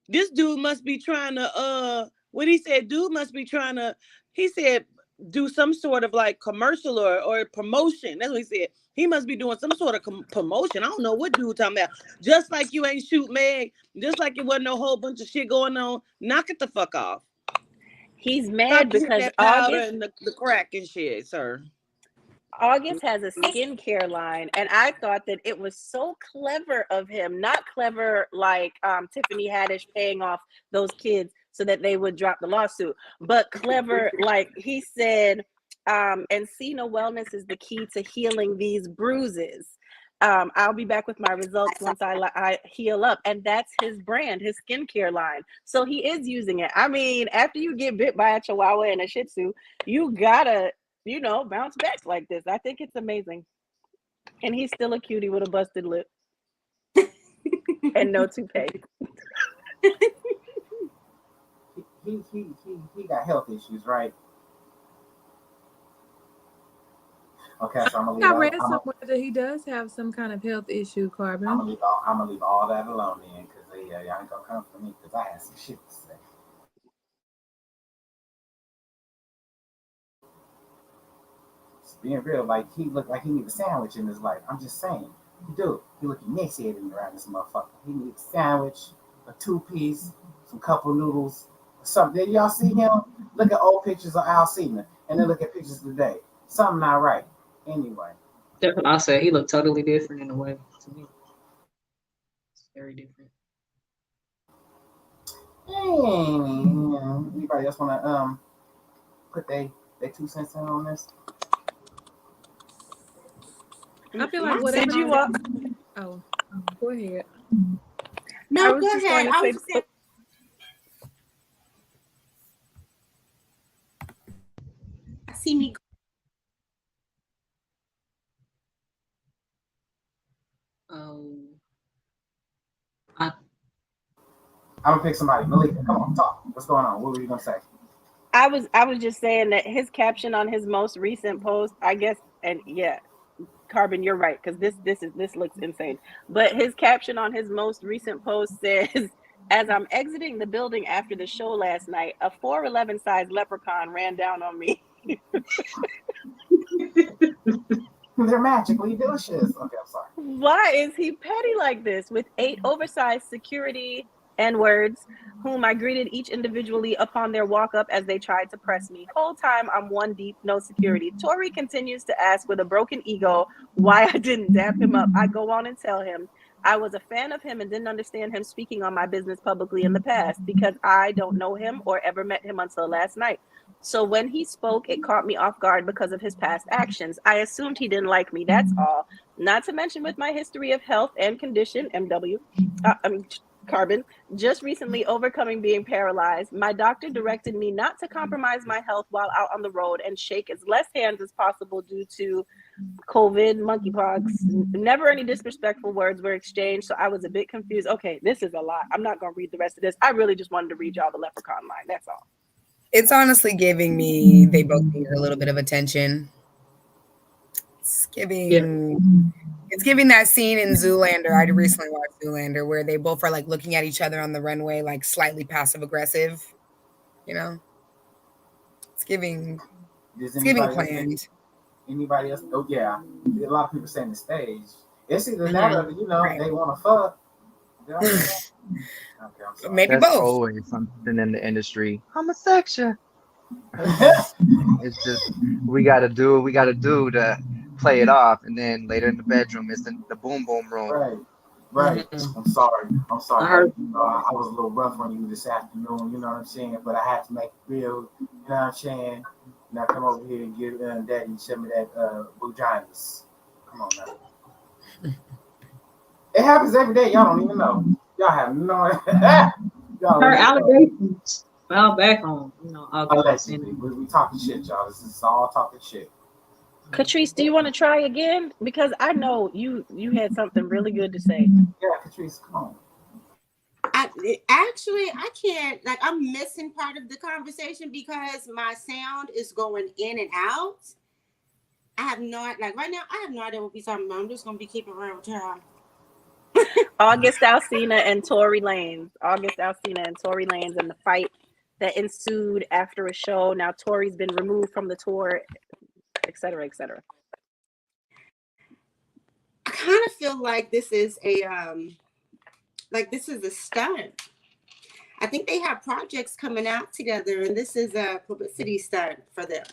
This dude must be trying to what he said, dude must be trying to, he said, do some sort of like commercial or promotion. That's what he said. He must be doing some sort of promotion. I don't know what dude talking about. Just like you ain't shoot Meg, just like it wasn't no whole bunch of shit going on. Knock it the fuck off. He's Stop mad with because that powder and the crack and shit, sir. August has a skincare line, and I thought that it was so clever of him. Not clever like Tiffany Haddish paying off those kids so that they would drop the lawsuit, but clever like he said, Encina Wellness is the key to healing these bruises. I'll be back with my results once I heal up, and that's his brand, his skincare line. So he is using it. I mean, after you get bit by a Chihuahua and a Shih Tzu, you gotta bounce back like this. I think it's amazing. And he's still a cutie with a busted lip and no toupee. He got health issues, right? Okay, so I'm gonna leave I that. read somewhere that he does have some kind of health issue, Carbon. I'm gonna leave all that alone then, because y'all ain't gonna come for me, because I had some shit to say. Just being real, like he looked like he need a sandwich in his life. I'm just saying, dude, he looking emaciated around this motherfucker. He needs a sandwich, a 2-piece, some couple noodles, something. Did y'all see him? Look at old pictures of Alcina, and then look at pictures today. Something not right. Anyway. that's what I said. He looked totally different in a way to me. It's very different. Anybody else wanna put they 2 cents in on this? I feel like whatever. Did you all? Oh, go ahead. No, go ahead. I was just saying. See me. I I'm gonna pick somebody. Malika, come on, talk. What's going on? What were you gonna say? I was just saying that his caption on his most recent post, I guess, and yeah, Carbon, you're right, because this looks insane. But his caption on his most recent post says, "As I'm exiting the building after the show last night, a 4'11" size leprechaun ran down on me." They're magically delicious. Okay, I'm sorry. Why is he petty like this? With 8 oversized security N-words, whom I greeted each individually upon their walk up as they tried to press me. Whole time I'm one deep, no security. Tory continues to ask with a broken ego why I didn't dap him up. I go on and tell him I was a fan of him and didn't understand him speaking on my business publicly in the past because I don't know him or ever met him until last night. So when he spoke, it caught me off guard because of his past actions. I assumed he didn't like me. That's all. Not to mention with my history of health and condition, Carbon, just recently overcoming being paralyzed, my doctor directed me not to compromise my health while out on the road and shake as less hands as possible due to COVID, monkeypox. Never any disrespectful words were exchanged, so I was a bit confused. Okay, this is a lot. I'm not going to read the rest of this. I really just wanted to read y'all the leprechaun line. That's all. It's honestly giving me, they both need a little bit of attention. It's giving that scene in Zoolander. I recently watched Zoolander where they both are like looking at each other on the runway, like slightly passive aggressive. It's giving Does It's giving anybody else think planned. anybody else? Oh yeah, a lot of people saying the stage. It's either that or Right. they want to fuck. Did I say that? Okay, I'm sorry. Maybe That's both. always something in the industry. Homosexual. It's just we gotta do what we gotta do to play it off, and then later in the bedroom, it's in the boom boom room. Right. Right. Mhm. I'm sorry. I'm I sorry. heard. I was a little rough on you this afternoon. You know what I'm saying? But I had to make it real. You know what I'm saying? Now come over here and give Daddy some of that vaginas. Come on now. It happens every day. Y'all don't even know. Y'all have no. Y'all Her don't even know. allegations fell back on, August. Allegedly, we talking shit, y'all. This is all talking shit. Catrice, do you want to try again? Because I know you had something really good to say. Yeah, Catrice, come on. I can't, like, I'm missing part of the conversation because my sound is going in and out. I have not, like, right now, I have no idea what we're talking about. I'm just going to be keeping around with y'all. August Alsina and Tory Lanez. August Alsina and Tory Lanez and the fight that ensued after a show. Now Tory's been removed from the tour, et cetera, et cetera. I kind of feel like this is a stunt. I think they have projects coming out together, and this is a publicity stunt for them.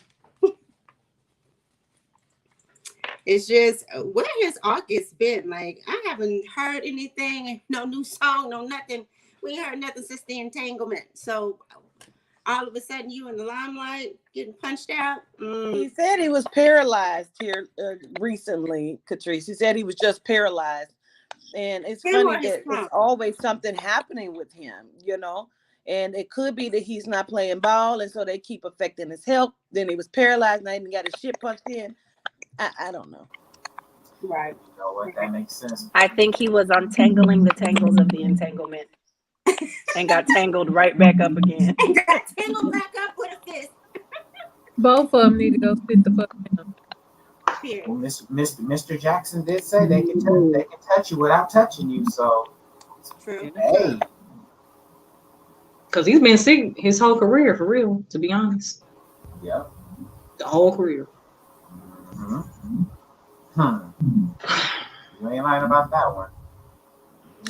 It's just, where has August been? Like, I haven't heard anything, no new song, no nothing. We ain't heard nothing since the entanglement. So all of a sudden, you in the limelight, getting punched out. He said he was paralyzed here recently, Catrice. He said he was just paralyzed. And it's funny that it's always something happening with him, And it could be that he's not playing ball, and so they keep affecting his health. Then he was paralyzed, and he got his shit punched in. I don't know. Right. You know what? That makes sense. I think he was untangling the tangles of the entanglement and got tangled right back up again. And got tangled back up with a fist. Both of them need to go sit the fuck down. Well, Mr. Jackson did say they can touch you without touching you. So, true. Hey, Because he's been sick his whole career, for real, to be honest. Yep. The whole career. You ain't lying about that one.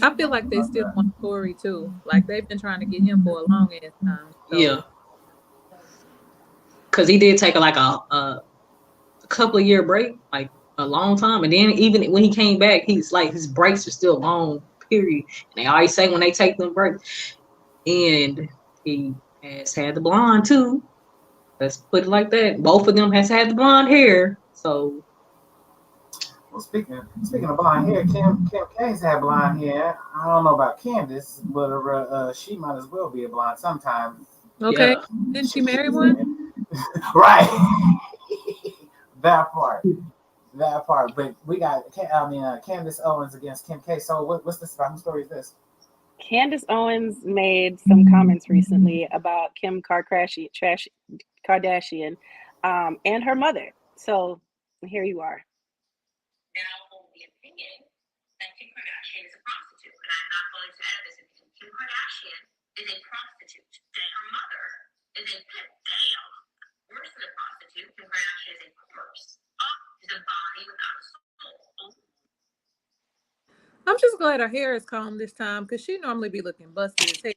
I feel like they still want Tory too. Like they've been trying to get him for a long ass time. So. Yeah. Because he did take a couple of year break, like a long time. And then even when he came back, he's like, his breaks are still long, period. And they always say when they take them breaks. And he has had the blonde too. Let's put it like that. Both of them has had the blonde hair. So. Well, speaking of blonde hair, Kim K's had blonde hair. I don't know about Candace, but she might as well be a blonde sometime. Okay. Yeah. Didn't she marry one? Right. That part. But we got, Candace Owens against Kim K. So what's this about? Whose story is this? Candace Owens made some comments recently about Kim Kardashian, and her mother. So here you are. Now hold the opinion that Kim Kardashian is a prostitute, and I'm not going to edit this opinion. Kim Kardashian is a prostitute. Her mother is a pimp. Damn. Worse than a prostitute, Kim Kardashian is a corpse. She's a body without a soul. I'm just glad her hair is combed this time because she normally be looking busted as hell.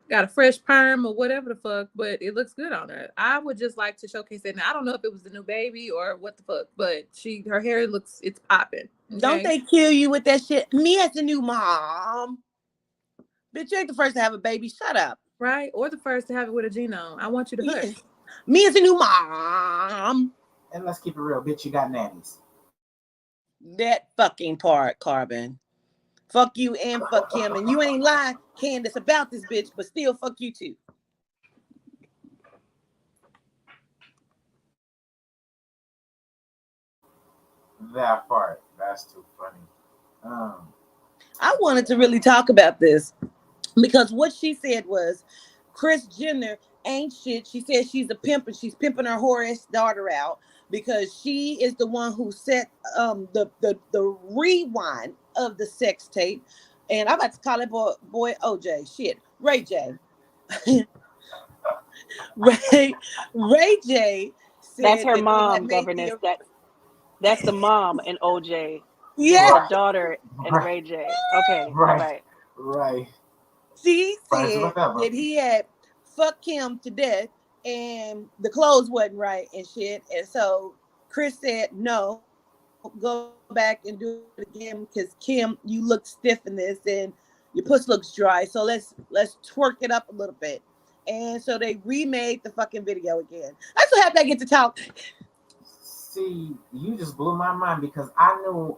Got a fresh perm or whatever the fuck, but it looks good on her. I would just like to showcase it. Now, I don't know if it was the new baby or what the fuck, but her hair it's popping. Okay? Don't they kill you with that shit? Me as a new mom. Bitch, you ain't the first to have a baby. Shut up. Right? Or the first to have it with a genome. I want you to hush. Me as a new mom. And let's keep it real, bitch, you got nannies. That fucking part, Carbon. Fuck you and fuck him. And you ain't lying, Candace, about this bitch, but still fuck you too. That part. That's too funny. I wanted to really talk about this because what she said was Kris Jenner ain't shit. She said she's a pimp and she's pimping her whore-ass daughter out because she is the one who set the rewind of the sex tape. And I'm about to call it boy OJ. Shit. Ray J. Ray J That's said her that they had mom, made governess. the That's the mom in OJ. This is yeah. the daughter in Right, Ray J. Okay, all right, right. right. She Right, said whatever. that he had fucked Kim to death and the clothes wasn't right and shit. And so Chris said, no, go back and do it again because Kim, you look stiff in this and your puss looks dry. So let's twerk it up a little bit. And so they remade the fucking video again. I'm so happy I get to talk. See, you just blew my mind because I knew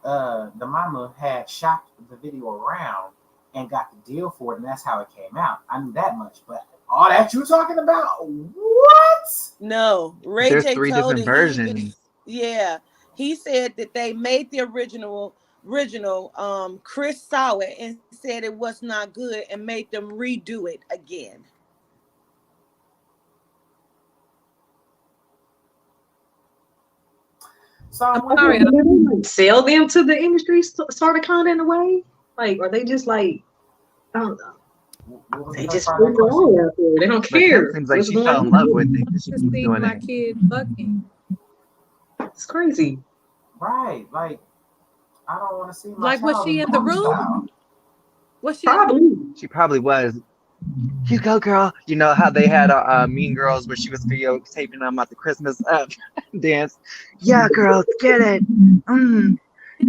the mama had shopped the video around and got the deal for it, and that's how it came out. I knew that much, but all that you talking about, what? No, Ray There's J 3 told different it. versions. Yeah, he said that they made the original. Chris saw it and said it was not good and made them redo it again. So I'm sorry. Do they, like, sell them to the industry sort of kind of in a way? Like, are they just like, I don't know. what was They the just first put part of it that question? all out there. They don't But Kim care seems like what's she going fell in love with I it want because she to keeps see doing my it. kid fucking. It's crazy. Right, like I don't want to see my Like, was child she in in the porn room? style. Was she? Probably. She probably was. You go, girl. You know how they had Mean Girls where she was videotaping them at the Christmas dance. Yeah, girls, get it.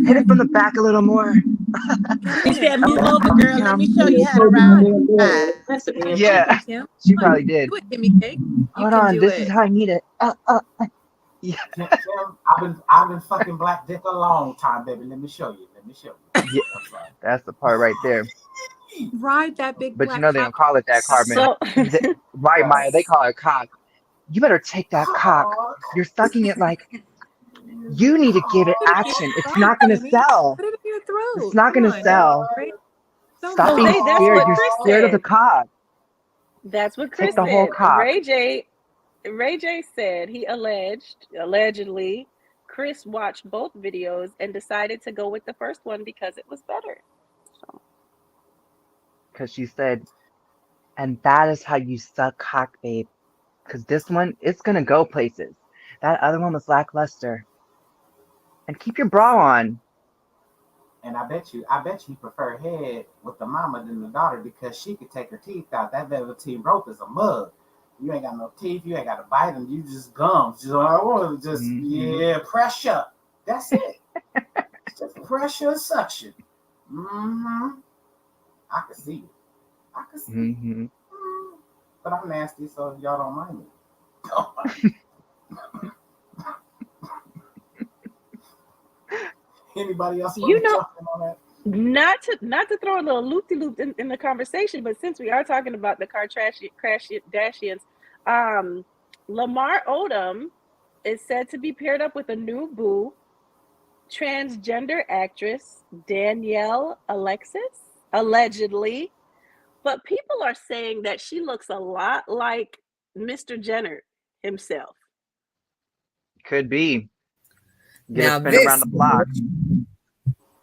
Hit it from the back a little more. He God, said, "Move over, come girl. Let me show you how to on, ride." That's it, man. Yeah, Kim. she Come on, probably you did. can do it, Kimmy Cake. You Hold can on, do this is it. how I need it. Yeah. Kim, I've been fucking black dick a long time, baby. Let me show you. Yeah, that's the part right there. Ride that big But you black know they don't call it that, Carmen. So Right, Yes. Maya, they call it cock. You better take that cock. Cock. You're sucking it like you need to give it Put it in action. your It's throat, not gonna Kimmy. sell. Put it in your It's throat. not Come gonna on, sell. right? Don't Stop do being it. that's scared. what You're Chris scared of the said. cock. That's what Take Chris the whole said. cock. Ray J said he allegedly, Chris watched both videos and decided to go with the first one because it was better. So, Because she said, and that is how you suck cock, babe. Because this one, it's gonna go places. That other one was lackluster. And keep your bra on. And I bet you prefer head with the mama than the daughter because she could take her teeth out. That velveteen rope is a mug. You ain't got no teeth. You ain't got to bite them. You just gums. Just I want to just yeah, pressure. That's it. It's just pressure and suction. I can see it. I can see it. But I'm nasty, so y'all don't mind me. Don't mind me. Anybody else want to jump in on that? not to throw a little loop-de-loop in the conversation, but since we are talking about the Kardashians, Lamar Odom is said to be paired up with a new boo, transgender actress Danielle Alexis, allegedly. But people are saying that she looks a lot like Mr. Jenner himself. Could be. Get Now a spin this, around the block.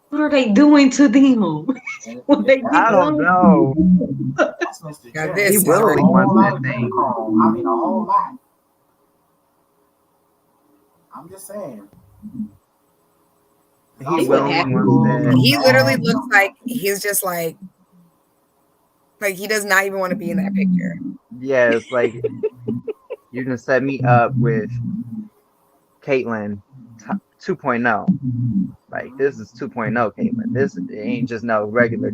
What are they doing to them? What they I don't know. That's Mr. now Jenner. this He is willingly A whole wants lot that of thing. Chrome. I mean, a whole lot. I'm just saying. He willingly wants that. He literally looks like he's just like he does not even want to be in that picture. Yeah, it's like you're gonna set me up with Caitlyn 2.0. Like this is 2.0 Caitlyn. This ain't just no regular.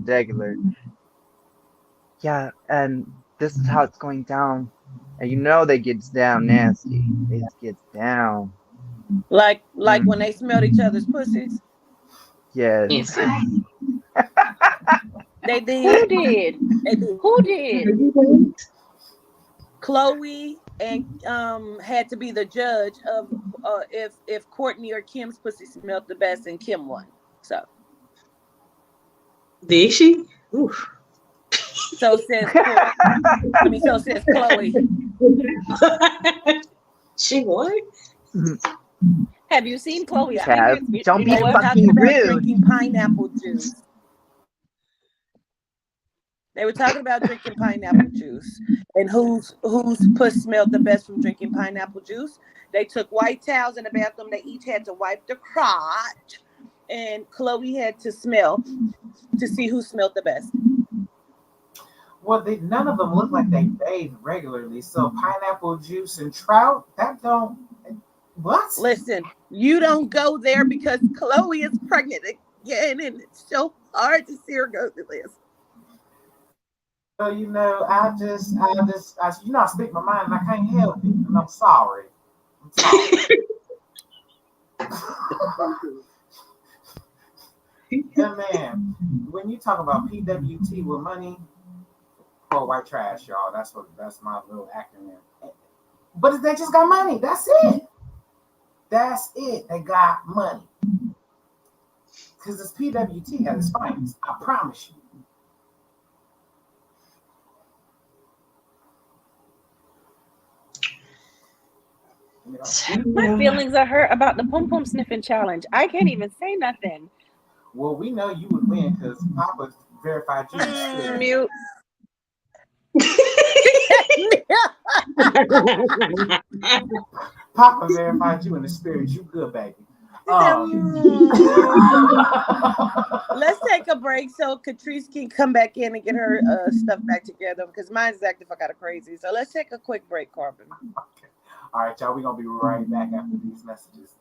Yeah, and this is how it's going down. And you know they gets down nasty. It gets down. Like when they smelled each other's pussies. Yes. Insane. They did. Who did? Who did? Chloe and had to be the judge of if Courtney or Kim's pussy smelled the best, and Kim won. So Did she? Oof. so says so says Chloe. She won? Have you seen Chloe? Chaz, don't be They were fucking talking about rude. drinking pineapple juice. They were talking about drinking pineapple juice and whose puss smelled the best from drinking pineapple juice. They took white towels in the bathroom. They each had to wipe the crotch, and Chloe had to smell to see who smelled the best. Well, none of them look like they bathe regularly. So pineapple juice and trout, that don't. What? Listen, you don't go there because Chloe is pregnant again, and it's so hard to see her go through this. So I speak my mind and I can't help it, and I'm sorry. Yeah, man. When you talk about PWT with money, poor white trash, y'all. That's my little acronym. But they just got money. That's it. That's it. They got money. Because this PWT at its finest. I promise you. My feelings are hurt about the pom pom sniffing challenge. I can't even say nothing. Well, we know you would win because Papa verified you. Mute. Papa verified you in the spirit. You good, baby. Let's take a break so Catrice can come back in and get her stuff back together because mine's acting kind of crazy. So let's take a quick break, Corbin. Okay. All right, y'all. We're going to be right back after these messages.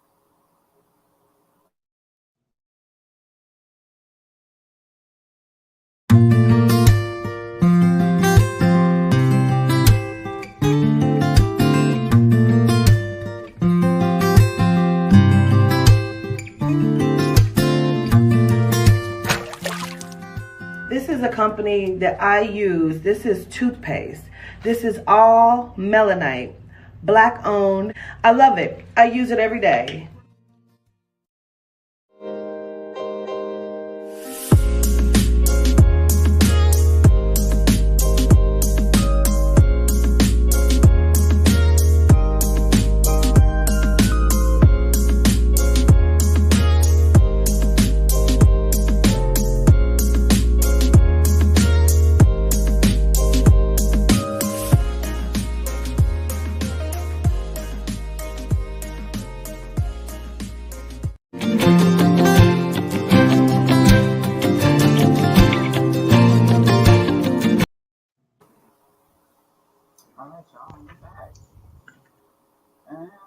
This is a company that I use. This is toothpaste. This is all melanite, black owned. I love it. I use it every day.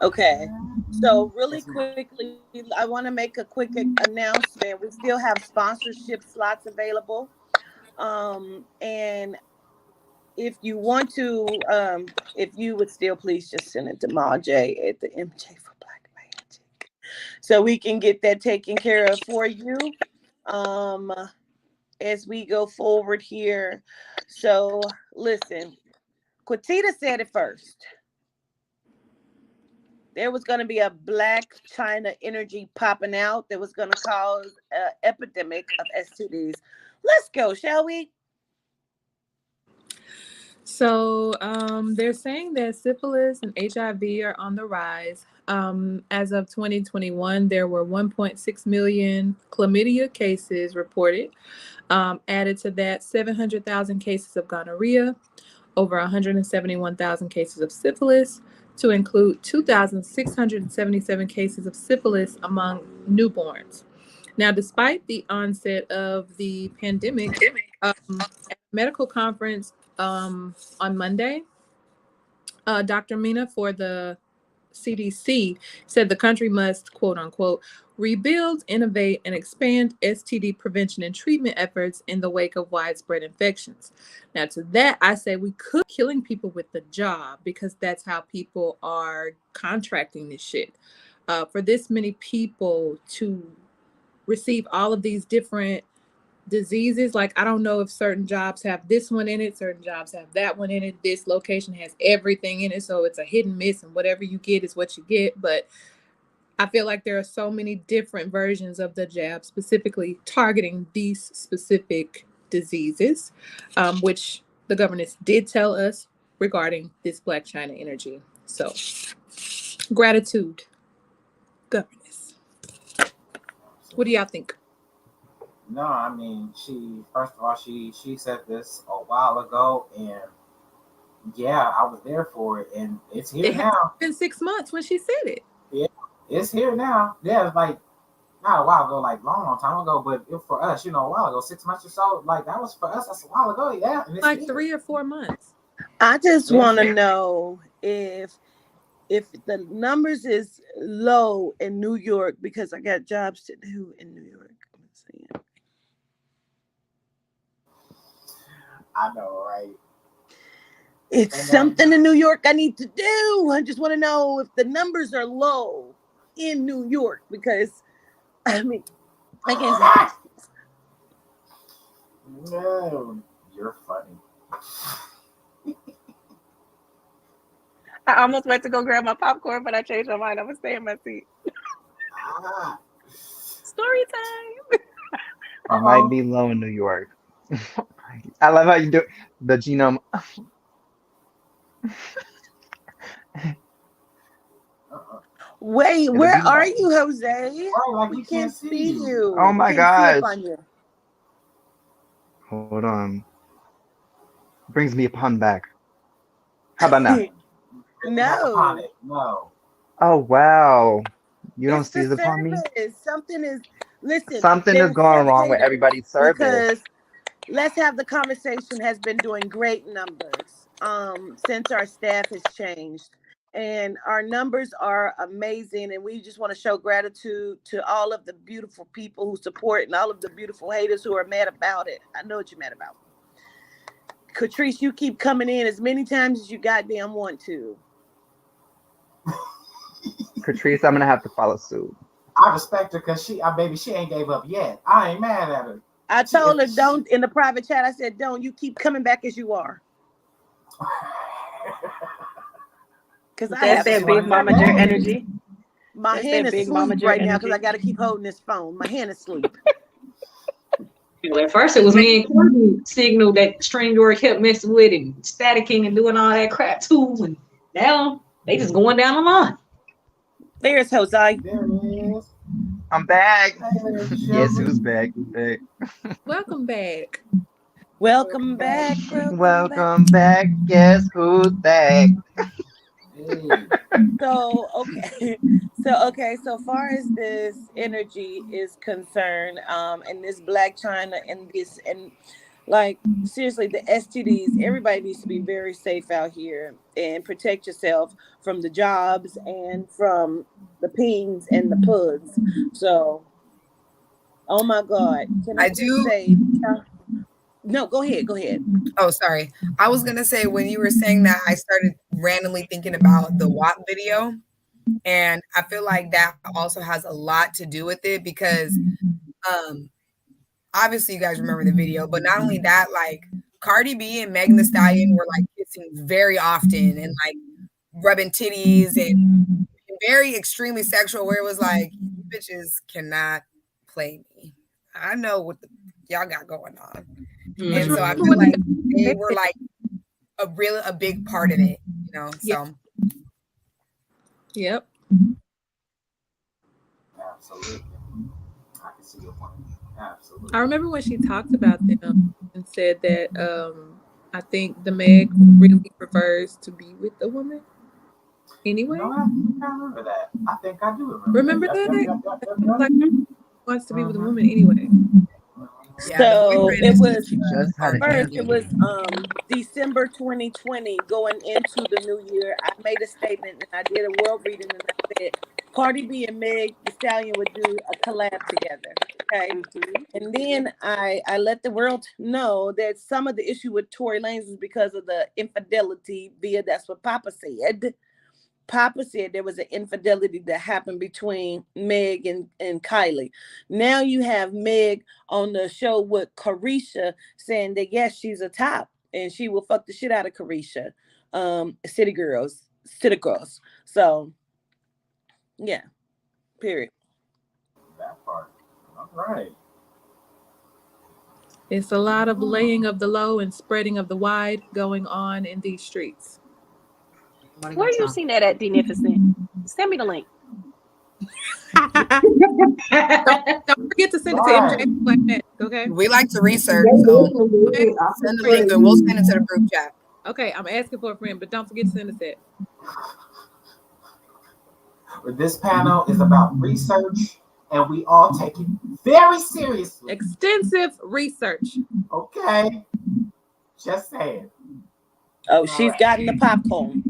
Okay, so really quickly, I want to make a quick announcement. We still have sponsorship slots available. And if you want to, if you would still please just send it to Ma J at the MJ for Black Magic, so we can get that taken care of for you as we go forward here. So listen, Quatita said it first. There was going to be a Black China energy popping out that was going to cause an epidemic of STDs. Let's go, shall we? So they're saying that syphilis and HIV are on the rise. As of 2021, there were 1.6 million chlamydia cases reported. Added to that, 700,000 cases of gonorrhea, over 171,000 cases of syphilis, to include 2,677 cases of syphilis among newborns. Now, despite the onset of the pandemic, at a medical conference on Monday, Dr. Mina for the CDC said the country must, quote unquote, rebuild, innovate, and expand STD prevention and treatment efforts in the wake of widespread infections. Now, to that, I say we could be killing people with the job because that's how people are contracting this shit. For this many people to receive all of these different diseases, like I don't know if certain jobs have this one in it, certain jobs have that one in it, this location has everything in it, so it's a hit and miss, and whatever you get is what you get. But I feel like there are so many different versions of the jab specifically targeting these specific diseases, which the governors did tell us regarding this Black China energy. So gratitude, governors. What do y'all think? No, I mean, she first of all, she said this a while ago, and yeah, I was there for it, and it's here It has now. been 6 months when she said it. Yeah, it's here now. Yeah, it's like not a while ago, like long time ago, but for us, a while ago, 6 months or so, like that was for us. That's a while ago, yeah, and it's Like here. 3 or 4 months. I just Yeah. want to know if the numbers is low in New York, because I got jobs to do in New York. I'm saying. I know, right? It's And something in New York I need to do. I just want to know if the numbers are low in New York, because I mean, I can't say. no, you're funny. I almost went to go grab my popcorn, but I changed my mind. I'm gonna stay in my seat. Ah. Story time. It might be low in New York. I love how you do the genome. Wait, It'll where be are low. you, Jose? Right, like We we can't can't see see you. you. Oh We my can't see up gosh. on you. Hold on. Brings me upon back. How about now? Back upon No, it. No. Oh wow. You don't it's see the the upon me? service. Something is. Listen, Something is there's going some wrong with haters everybody's service. because Let's Have the Conversation has been doing great numbers since our staff has changed. And our numbers are amazing. And we just want to show gratitude to all of the beautiful people who support and all of the beautiful haters who are mad about it. I know what you're mad about. Catrice, you keep coming in as many times as you goddamn want to. Catrice, I'm gonna have to follow suit. I respect her because she ain't gave up yet. I ain't mad at her. I told her, don't, in the private chat, I said, don't, you keep coming back as you are. Because I That's have that big mama jerk energy. my That's hand that is big mama asleep jerk right now because I energy. got to keep holding this phone. My hand is asleep. At first, it was me and Courtney signal that String Door kept messing with and staticking and doing all that crap too. And now they just going down the line. There's Jose. There it is. I'm back. Hey, Yes, sugar. who's back? Who's back? Welcome back. Welcome back. Welcome back. Guess who's back? Hey. So, okay. So far as this energy is concerned, and this Black China and this, and like, seriously, the STDs, everybody needs to be very safe out here and protect yourself from the jobs and from the pings and the pugs. So, oh my God. Can I I just do. say, no, go ahead. Oh, sorry. I was gonna say when you were saying that, I started randomly thinking about the WAP video, and I feel like that also has a lot to do with it because, um, obviously you guys remember the video, but not only that, like Cardi B and Megan Thee Stallion were like kissing very often and like rubbing titties and very extremely sexual, where it was like, you bitches cannot play me. I know what y'all got going on. And so I feel like they were like a big part of it, Yeah. so. Yep. Absolutely. I can see your point. Absolutely. I remember when she talked about them and said that I think the Meg really prefers to be with the woman. Anyway, No, I remember that. I think I do remember that. that? Like, wants to be with a woman anyway. Yeah, So the boyfriend it is was She just had an first, it interview. was December 2020 going into the new year. I made a statement and I did a world reading and I said Cardi B and Meg Thee Stallion would do a collab together. Okay. And then I let the world know that some of the issue with Tory Lanez is because of the infidelity via, that's what Papa said. Papa said there was an infidelity that happened between Meg and Kylie. Now you have Meg on the show with Carisha saying that yes, she's a top and she will fuck the shit out of Carisha. City girls. So yeah, period. That part. All right. It's a lot of laying of the low and spreading of the wide going on in these streets. Where you seen that at, Denificent? Send me the link. Don't forget to send it to MJ. Okay. We like to research, so send the link and we'll send it to the group chat. Okay, I'm asking for a friend, but don't forget to send us it. This panel is about research, and we all take it very seriously. Extensive research. Okay. Just saying. Oh, she's gotten the popcorn.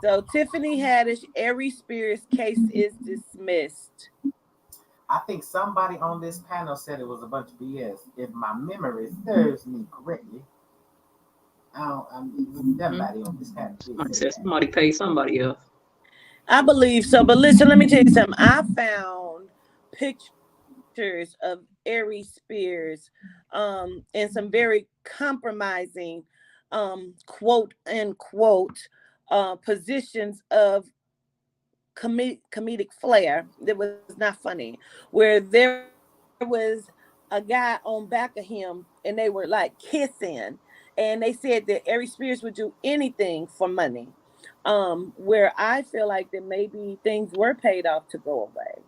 So Tiffany Haddish, Aries Spears case is dismissed. I think somebody on this panel said it was a bunch of BS. If my memory serves me correctly, somebody on this panel. Somebody said somebody paid somebody else. I believe so, but listen, let me tell you something. I found pictures of Aries Spears in some very compromising quote unquote positions of comedic flair that was not funny, where there was a guy on back of him and they were like kissing, and they said that Aries Spears would do anything for money, where I feel like that maybe things were paid off to go away.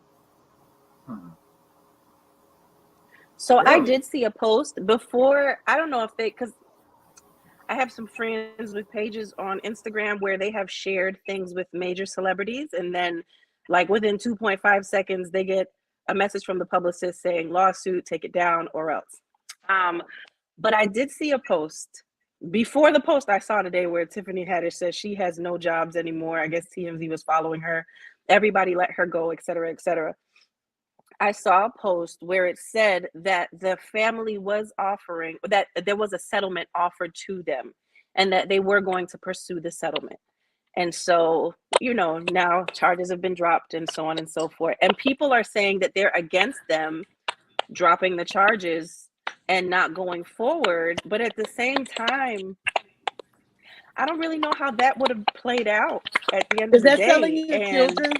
So I did see a post before. I don't know if because I have some friends with pages on Instagram where they have shared things with major celebrities, and then like within 2.5 seconds, they get a message from the publicist saying lawsuit, take it down or else. But I did see a post before the post I saw today where Tiffany Haddish says she has no jobs anymore. I guess TMZ was following her. Everybody let her go, et cetera, et cetera. I saw a post where it said that the family was offering, that there was a settlement offered to them and that they were going to pursue the settlement. And so, you know, now charges have been dropped and so on and so forth. And people are saying that they're against them dropping the charges and not going forward. But at the same time, I don't really know how that would have played out at the end of the day. Is that selling your children?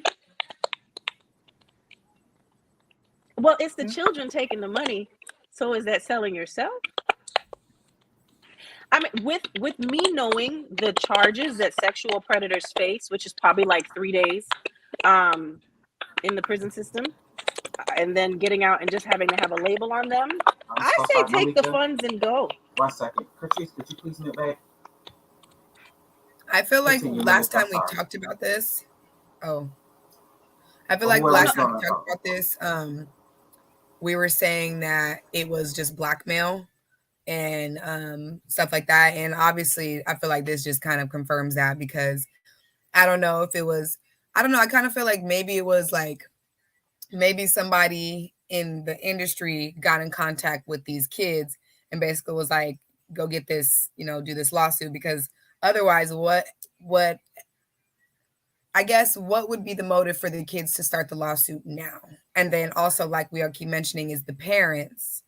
Well, it's the children taking the money. So is that selling yourself? I mean, with me knowing the charges that sexual predators face, which is probably like 3 days in the prison system, and then getting out and just having to have a label on them, I say take the funds and go. 1 second. Patrice, could you please mute back? I feel like last time we talked about this, last time we talked about this, we were saying that it was just blackmail and stuff like that. And obviously, I feel like this just kind of confirms that, because I don't know if it was, I don't know. I kind of feel like maybe it was like, maybe somebody in the industry got in contact with these kids and basically was like, go get this, you know, do this lawsuit, because otherwise what I guess what would be the motive for the kids to start the lawsuit now? And then also, like we keep mentioning, is the parents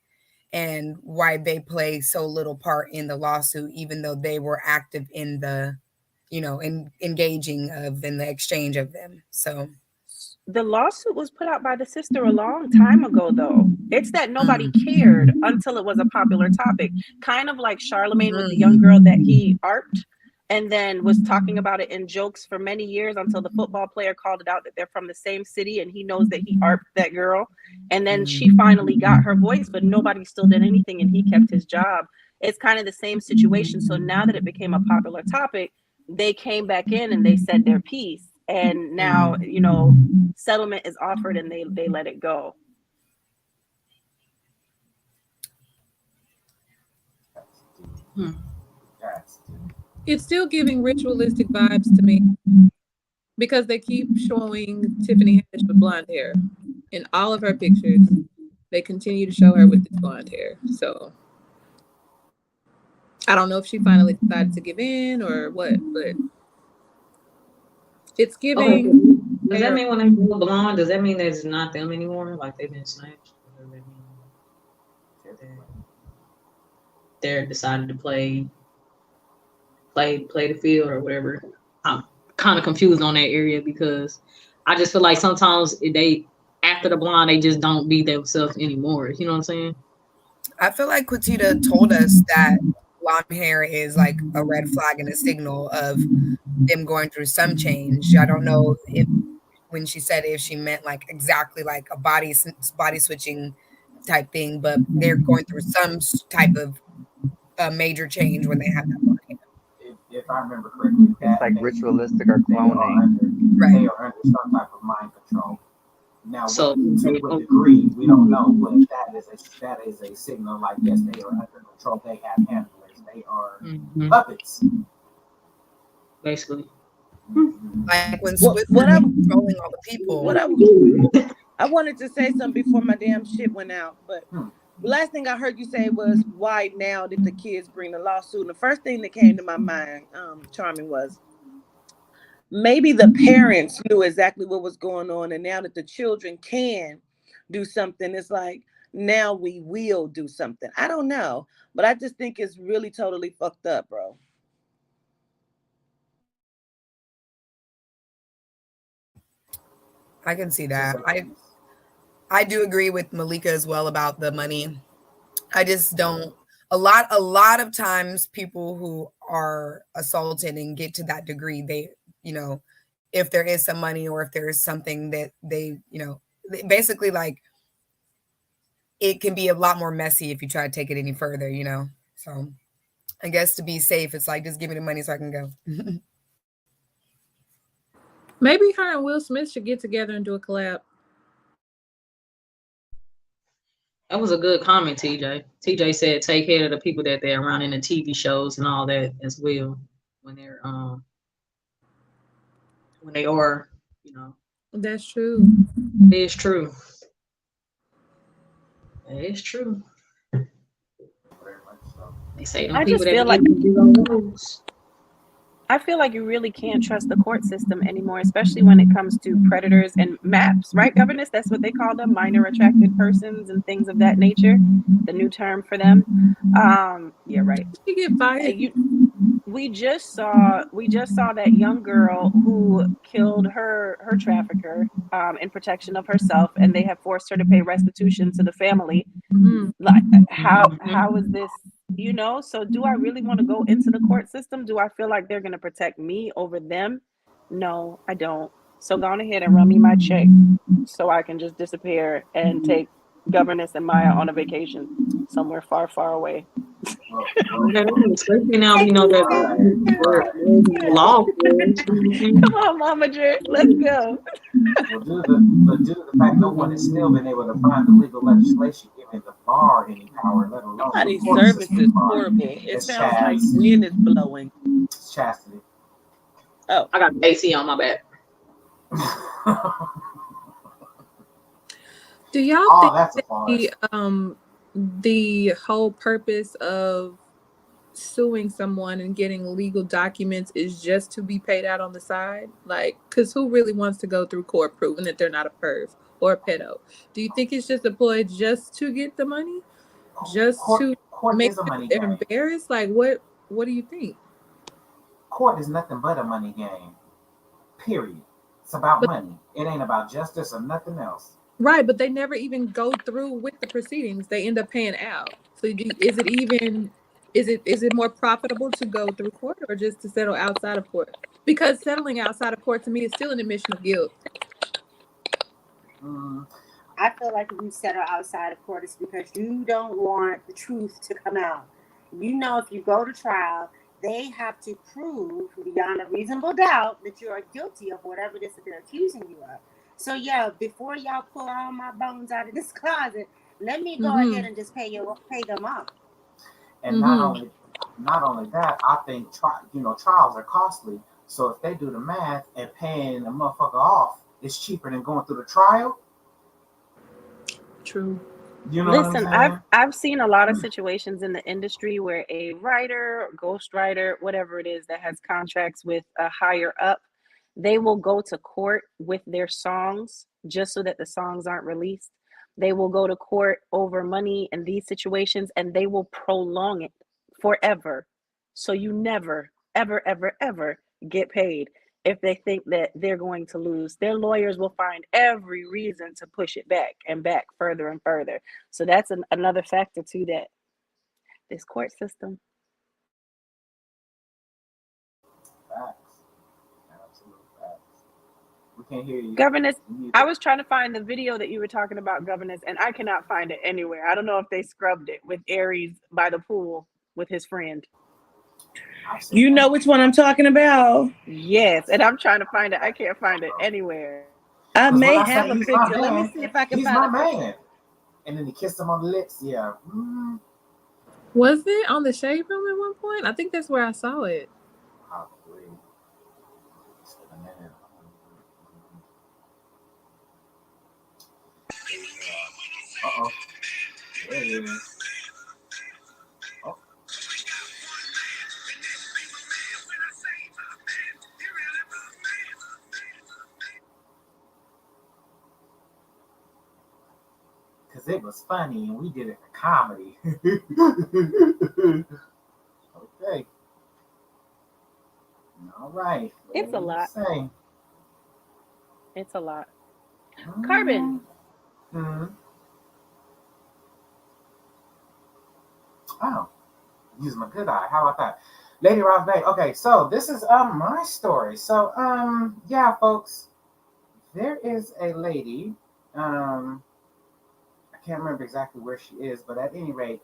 and why they play so little part in the lawsuit, even though they were active in the, you know, in engaging in the exchange of them. So the lawsuit was put out by the sister a long time ago, though. It's that nobody cared until it was a popular topic. Kind of like Charlemagne with the young girl that he arped and then was talking about it in jokes for many years until the football player called it out that they're from the same city and he knows that he arped that girl. And then she finally got her voice, but nobody still did anything and he kept his job. It's kind of the same situation. So now that it became a popular topic, they came back in and they said their piece. And now, you know, settlement is offered and they let it go. It's still giving ritualistic vibes to me because they keep showing Tiffany Haddish with blonde hair in all of her pictures. They continue to show her with this blonde hair. So I don't know if she finally decided to give in or what, but it's giving. Okay. Does that mean when they go blonde, does that mean that it's not them anymore? Like they've been snatched? Or does that mean they're decided to play the field or whatever? I'm kind of confused on that area because I just feel like sometimes they, after the blonde, they just don't be themselves anymore. You know what I'm saying? I feel like Quatita told us that blonde hair is like a red flag and a signal of them going through some change. I don't know if when she said if she meant like exactly like a body switching type thing, but they're going through some type of major change when they have that blonde hair. If I remember correctly, It's that like they ritualistic or they are cloning. under Right. they are under some type of mind control. Now, So to what degree we don't know, but that is a signal. Like yes, they are under control. They have handlers. They are puppets. basically, Like when What Swiffer I was controlling all the people. I wanted to say something before my damn shit went out, but the last thing I heard you say was, why now did the kids bring the lawsuit? And the first thing that came to my mind, Charming, was maybe the parents knew exactly what was going on, and now that the children can do something, it's like now we will do something. I don't know, but I just think it's really totally fucked up, bro. I can see that. I do agree with Malika as well about the money. I just don't a lot of times people who are assaulted and get to that degree, they, if there is some money or if there is something that they, basically like it can be a lot more messy if you try to take it any further. So I guess to be safe, it's like just give me the money so I can go. Maybe her and Will Smith should get together and do a collab. that was a good comment, TJ. TJ said take care of the people that they're around in the TV shows and all that as well when they're when they are, That's true. it is true. It is true. Very much so. They say them I people just that feel like be those. I feel like you really can't trust the court system anymore, especially when it comes to predators and MAPs, right, governors? That's what they call them, minor attracted persons and things of that nature. The new term for them. Yeah, right. She get fired. We just saw that young girl who killed her trafficker in protection of herself, and they have forced her to pay restitution to the family. Like, how is this? So do I really want to go into the court system? Do I feel like they're going to protect me over them? No, I don't. So go on ahead and run me my check so I can just disappear and take governess and Maya on a vacation somewhere far, far away. Especially now we know that law. Come on, Mama Jerry, let's go. Well, due to the fact no one has still been able to find the legal legislation giving the bar any power, let alone Somebody's the court service system is bar. horrible. It It's sounds like Chaz. wind is blowing. It's Chastity. Oh, I got AC on my back. Do y'all Oh, think that's a that the whole purpose of suing someone and getting legal documents is just to be paid out on the side? Like, because who really wants to go through court proving that they're not a perv or a pedo? Do you think it's just employed just to get the money? Just to make is a money they're game. embarrassed? Like, what do you think? Court is nothing but a money game. Period. It's about money. It ain't about justice or nothing else. Right, but they never even go through with the proceedings. They end up paying out. So is it more profitable to go through court or just to settle outside of court? Because settling outside of court to me is still an admission of guilt. I feel like if you settle outside of court, it's because you don't want the truth to come out. If you go to trial, they have to prove beyond a reasonable doubt that you are guilty of whatever it is that they're accusing you of. So yeah, before y'all pull all my bones out of this closet, let me go ahead and just pay them off. And not only that, I think trials are costly. So if they do the math and paying a motherfucker off is cheaper than going through the trial. True. Listen, I've seen a lot of situations in the industry where a writer, ghostwriter, whatever it is that has contracts with a higher up, they will go to court with their songs just so that the songs aren't released. They will go to court over money in these situations, and they will prolong it forever. So you never, ever, ever, ever get paid. If they think that they're going to lose, their lawyers will find every reason to push it back and back further and further. So that's another factor to that. This court system. We can't hear you. Governess, You I was trying to find the video that you were talking about, Governess, and I cannot find it anywhere. I don't know if they scrubbed it with Aries by the pool with his friend. You know which one I'm talking about? Yes, and I'm trying to find it. I can't find it anywhere. I 'Cause may when I have say a he's my picture. Let me man, see if I can he's find my a picture. man. And then he kissed him on the lips. Yeah. Was it on the Shade Room at one point? I think that's where I saw it. Probably. Just a minute. Uh-oh. There it is. Oh. Because it was funny and we did it for comedy. Okay. All right. It's a lot. Say. It's a lot. Carbon. Mm-hmm. Oh, use my good eye. How about that? Lady Ross Bay. Okay, so this is my story. So yeah, folks, there is a lady. I can't remember exactly where she is, but at any rate,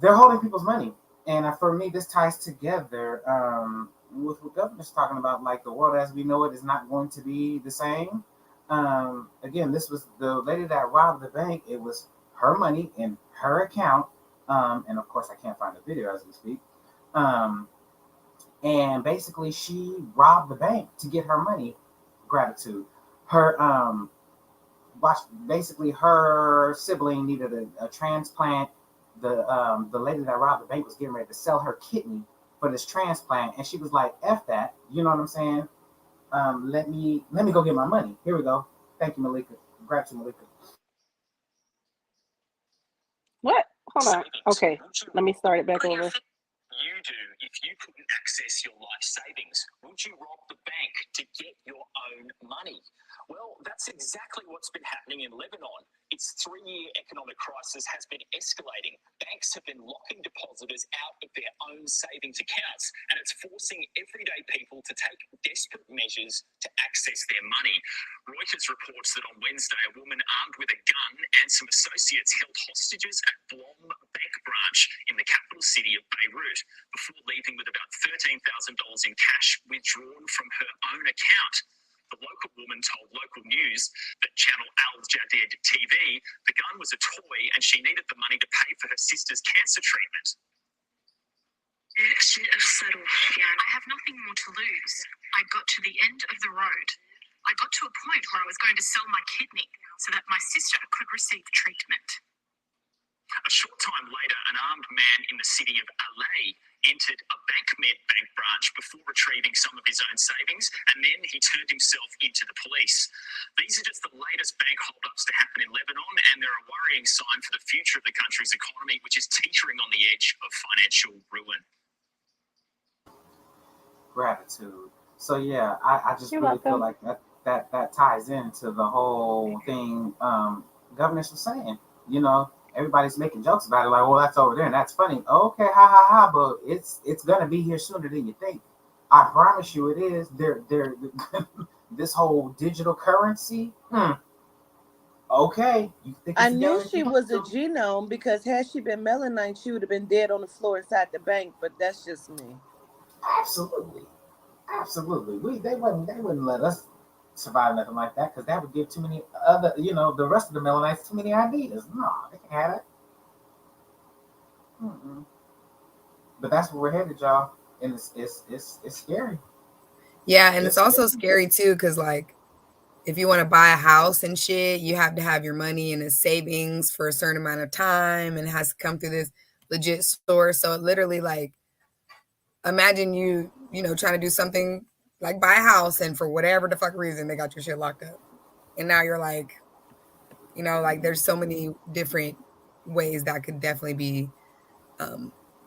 they're holding people's money. And for me, this ties together with what Governor's talking about. Like, the world as we know it is not going to be the same. Again, this was the lady that robbed the bank. It was her money in her account. And of course, I can't find the video as we speak. And basically, she robbed the bank to get her money. Gratitude. Basically, her sibling needed a transplant. The lady that robbed the bank was getting ready to sell her kidney for this transplant, and she was like, "F that," you know what I'm saying? Let me go get my money. Here we go. Thank you, Malika. Gratitude, Malika. What? Hold on. Okay, let me start it back over. You do if you couldn't access your life savings? Would you rob the bank to get your own money? Well, that's exactly what's been happening in Lebanon. Its 3-year economic crisis has been escalating. Banks have been locking depositors out of their own savings accounts, and it's forcing everyday people to take desperate measures to access their money. Reuters reports that on Wednesday, a woman armed with a gun and some associates held hostages at Blom Bank branch in the capital city of Beirut before leaving with about $13,000 in cash withdrawn from her own account. The local woman told local news that channel Al Jadid TV the gun was a toy and she needed the money to pay for her sister's cancer treatment. I have nothing more to lose. I got to the end of the road. I got to a point where I was going to sell my kidney so that my sister could receive treatment. A short time later, an armed man in the city of LA entered a BankMed bank branch before retrieving some of his own savings, and then he turned himself into the police. These are just the latest bank holdups to happen in Lebanon, and they're a worrying sign for the future of the country's economy, which is teetering on the edge of financial ruin. Gratitude. So yeah, I just You're really feel welcome. like that ties into the whole thing Governor was saying. You know, everybody's making jokes about it, like, well, that's over there and that's funny. Okay, ha ha ha, but it's gonna be here sooner than you think. I promise you it is. They're this whole digital currency. Okay. You think I knew she was a genome because had she been melanine, she would have been dead on the floor inside the bank, but that's just me. Absolutely. They wouldn't let us survive nothing like that because that would give too many other, the rest of the melanites too many ideas. No, they can't have it. But that's where we're headed, y'all, and it's scary. Yeah, and it's also scary too because like if you want to buy a house and shit, you have to have your money in a savings for a certain amount of time, and it has to come through this legit source. So it literally like imagine you trying to do something like buy a house, and for whatever the fuck reason they got your shit locked up, and now you're like, like there's so many different ways that could definitely be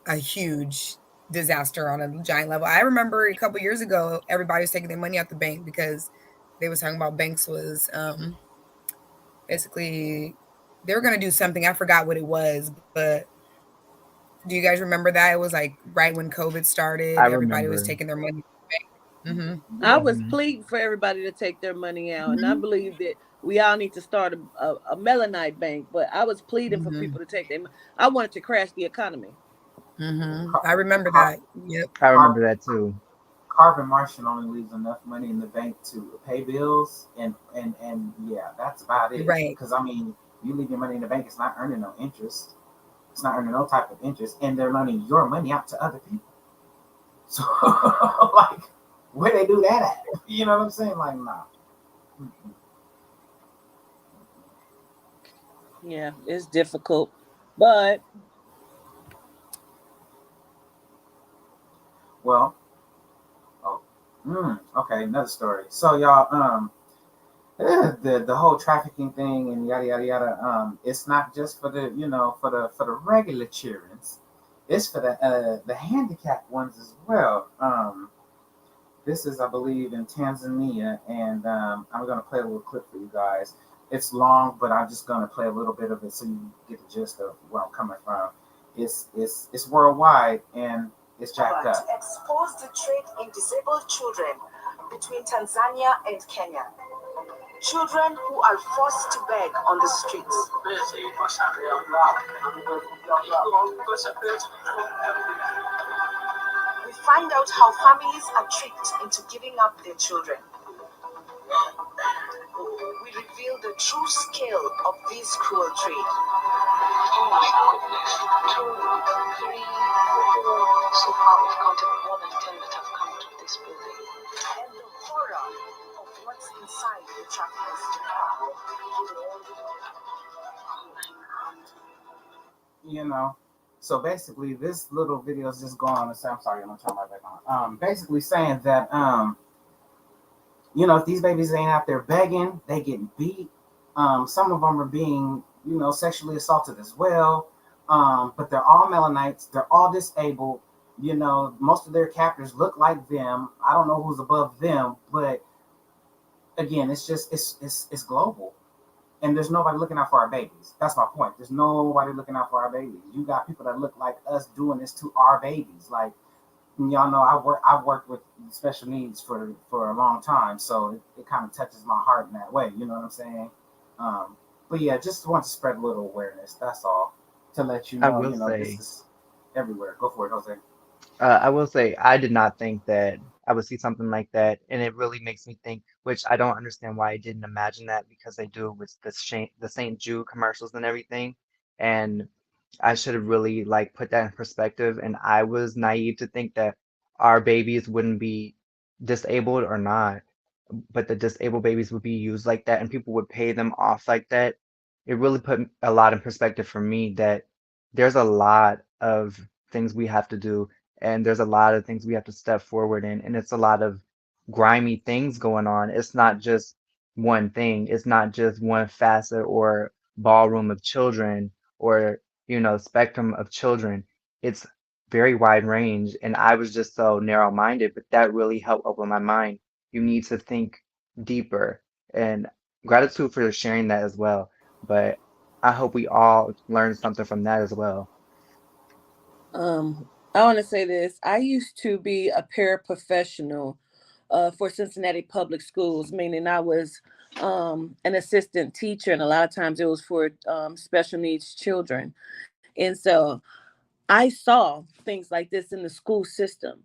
a huge disaster on a giant level. I remember a couple years ago, everybody was taking their money out the bank because they was talking about banks was basically they were gonna do something. I forgot what it was, but do you guys remember that? It was like right when COVID started. Everybody was taking their money out the bank. I was Mhm. pleading for everybody to take their money out, and I Mhm. believe that we all need to start a melanite bank. But I was pleading for Mhm. people to take them. I wanted to crash the economy. Mhm. Car- I remember car- that. Yep. I remember car- that too. Carbon Martian only leaves enough money in the bank to pay bills, and yeah, that's about You're it. right. Because I mean, you leave your money in the bank, it's not earning no interest. It's not earning no type of interest, and they're loaning your money out to other people. So, like, where they do that at? You know what I'm saying? Like, nah. Yeah, it's difficult, but Well, oh, okay, another story. So, y'all, the whole trafficking thing and yada yada yada. It's not just for the for the regular childrens. It's for the handicapped ones as well. This is, I believe, in Tanzania, and I'm gonna play a little clip for you guys. It's long, but I'm just gonna play a little bit of it so you get the gist of where I'm coming from. It's worldwide and it's jacked up. To expose the trade in disabled children between Tanzania and Kenya. Children who are forced to beg on the streets. We find out how families are tricked into giving up their children. We reveal the true scale of this cruel trade. Oh my goodness. 2, 3, 4. So far we've counted more than 10 that have come to this building. And the horror of what's inside the traffickers. You know. So basically, this little video is just going on to say, I'm sorry, I'm gonna turn my back on. Basically saying that if these babies ain't out there begging, they getting beat. Some of them are being, sexually assaulted as well. But they're all melanites. They're all disabled. Most of their captors look like them. I don't know who's above them, but again, it's just it's global, and there's nobody looking out for our babies. That's my point. There's nobody looking out for our babies. You got people that look like us doing this to our babies. Like, y'all know, I've worked with special needs for a long time, so it kind of touches my heart in that way. You know what I'm saying? But yeah, just want to spread a little awareness. That's all, to let you I know. will This say, is everywhere. Go for it, Jose. I will say, I did not think that I would see something like that, and it really makes me think, which I don't understand why I didn't imagine that because they do it with the St. Jude commercials and everything, and I should have really like put that in perspective. And I was naive to think that our babies wouldn't be disabled or not, but the disabled babies would be used like that, and people would pay them off like that. It really put a lot in perspective for me that there's a lot of things we have to do and there's a lot of things we have to step forward in and it's a lot of grimy things going on. It's not just one thing. It's not just one facet or ballroom of children or spectrum of children. It's very wide range and I was just so narrow minded, but that really helped open my mind. You need to think deeper and gratitude for sharing that as well, but I hope we all learn something from that as well. I want to say this. I used to be a paraprofessional for Cincinnati Public Schools, meaning I was an assistant teacher, and a lot of times it was for special needs children. And so I saw things like this in the school system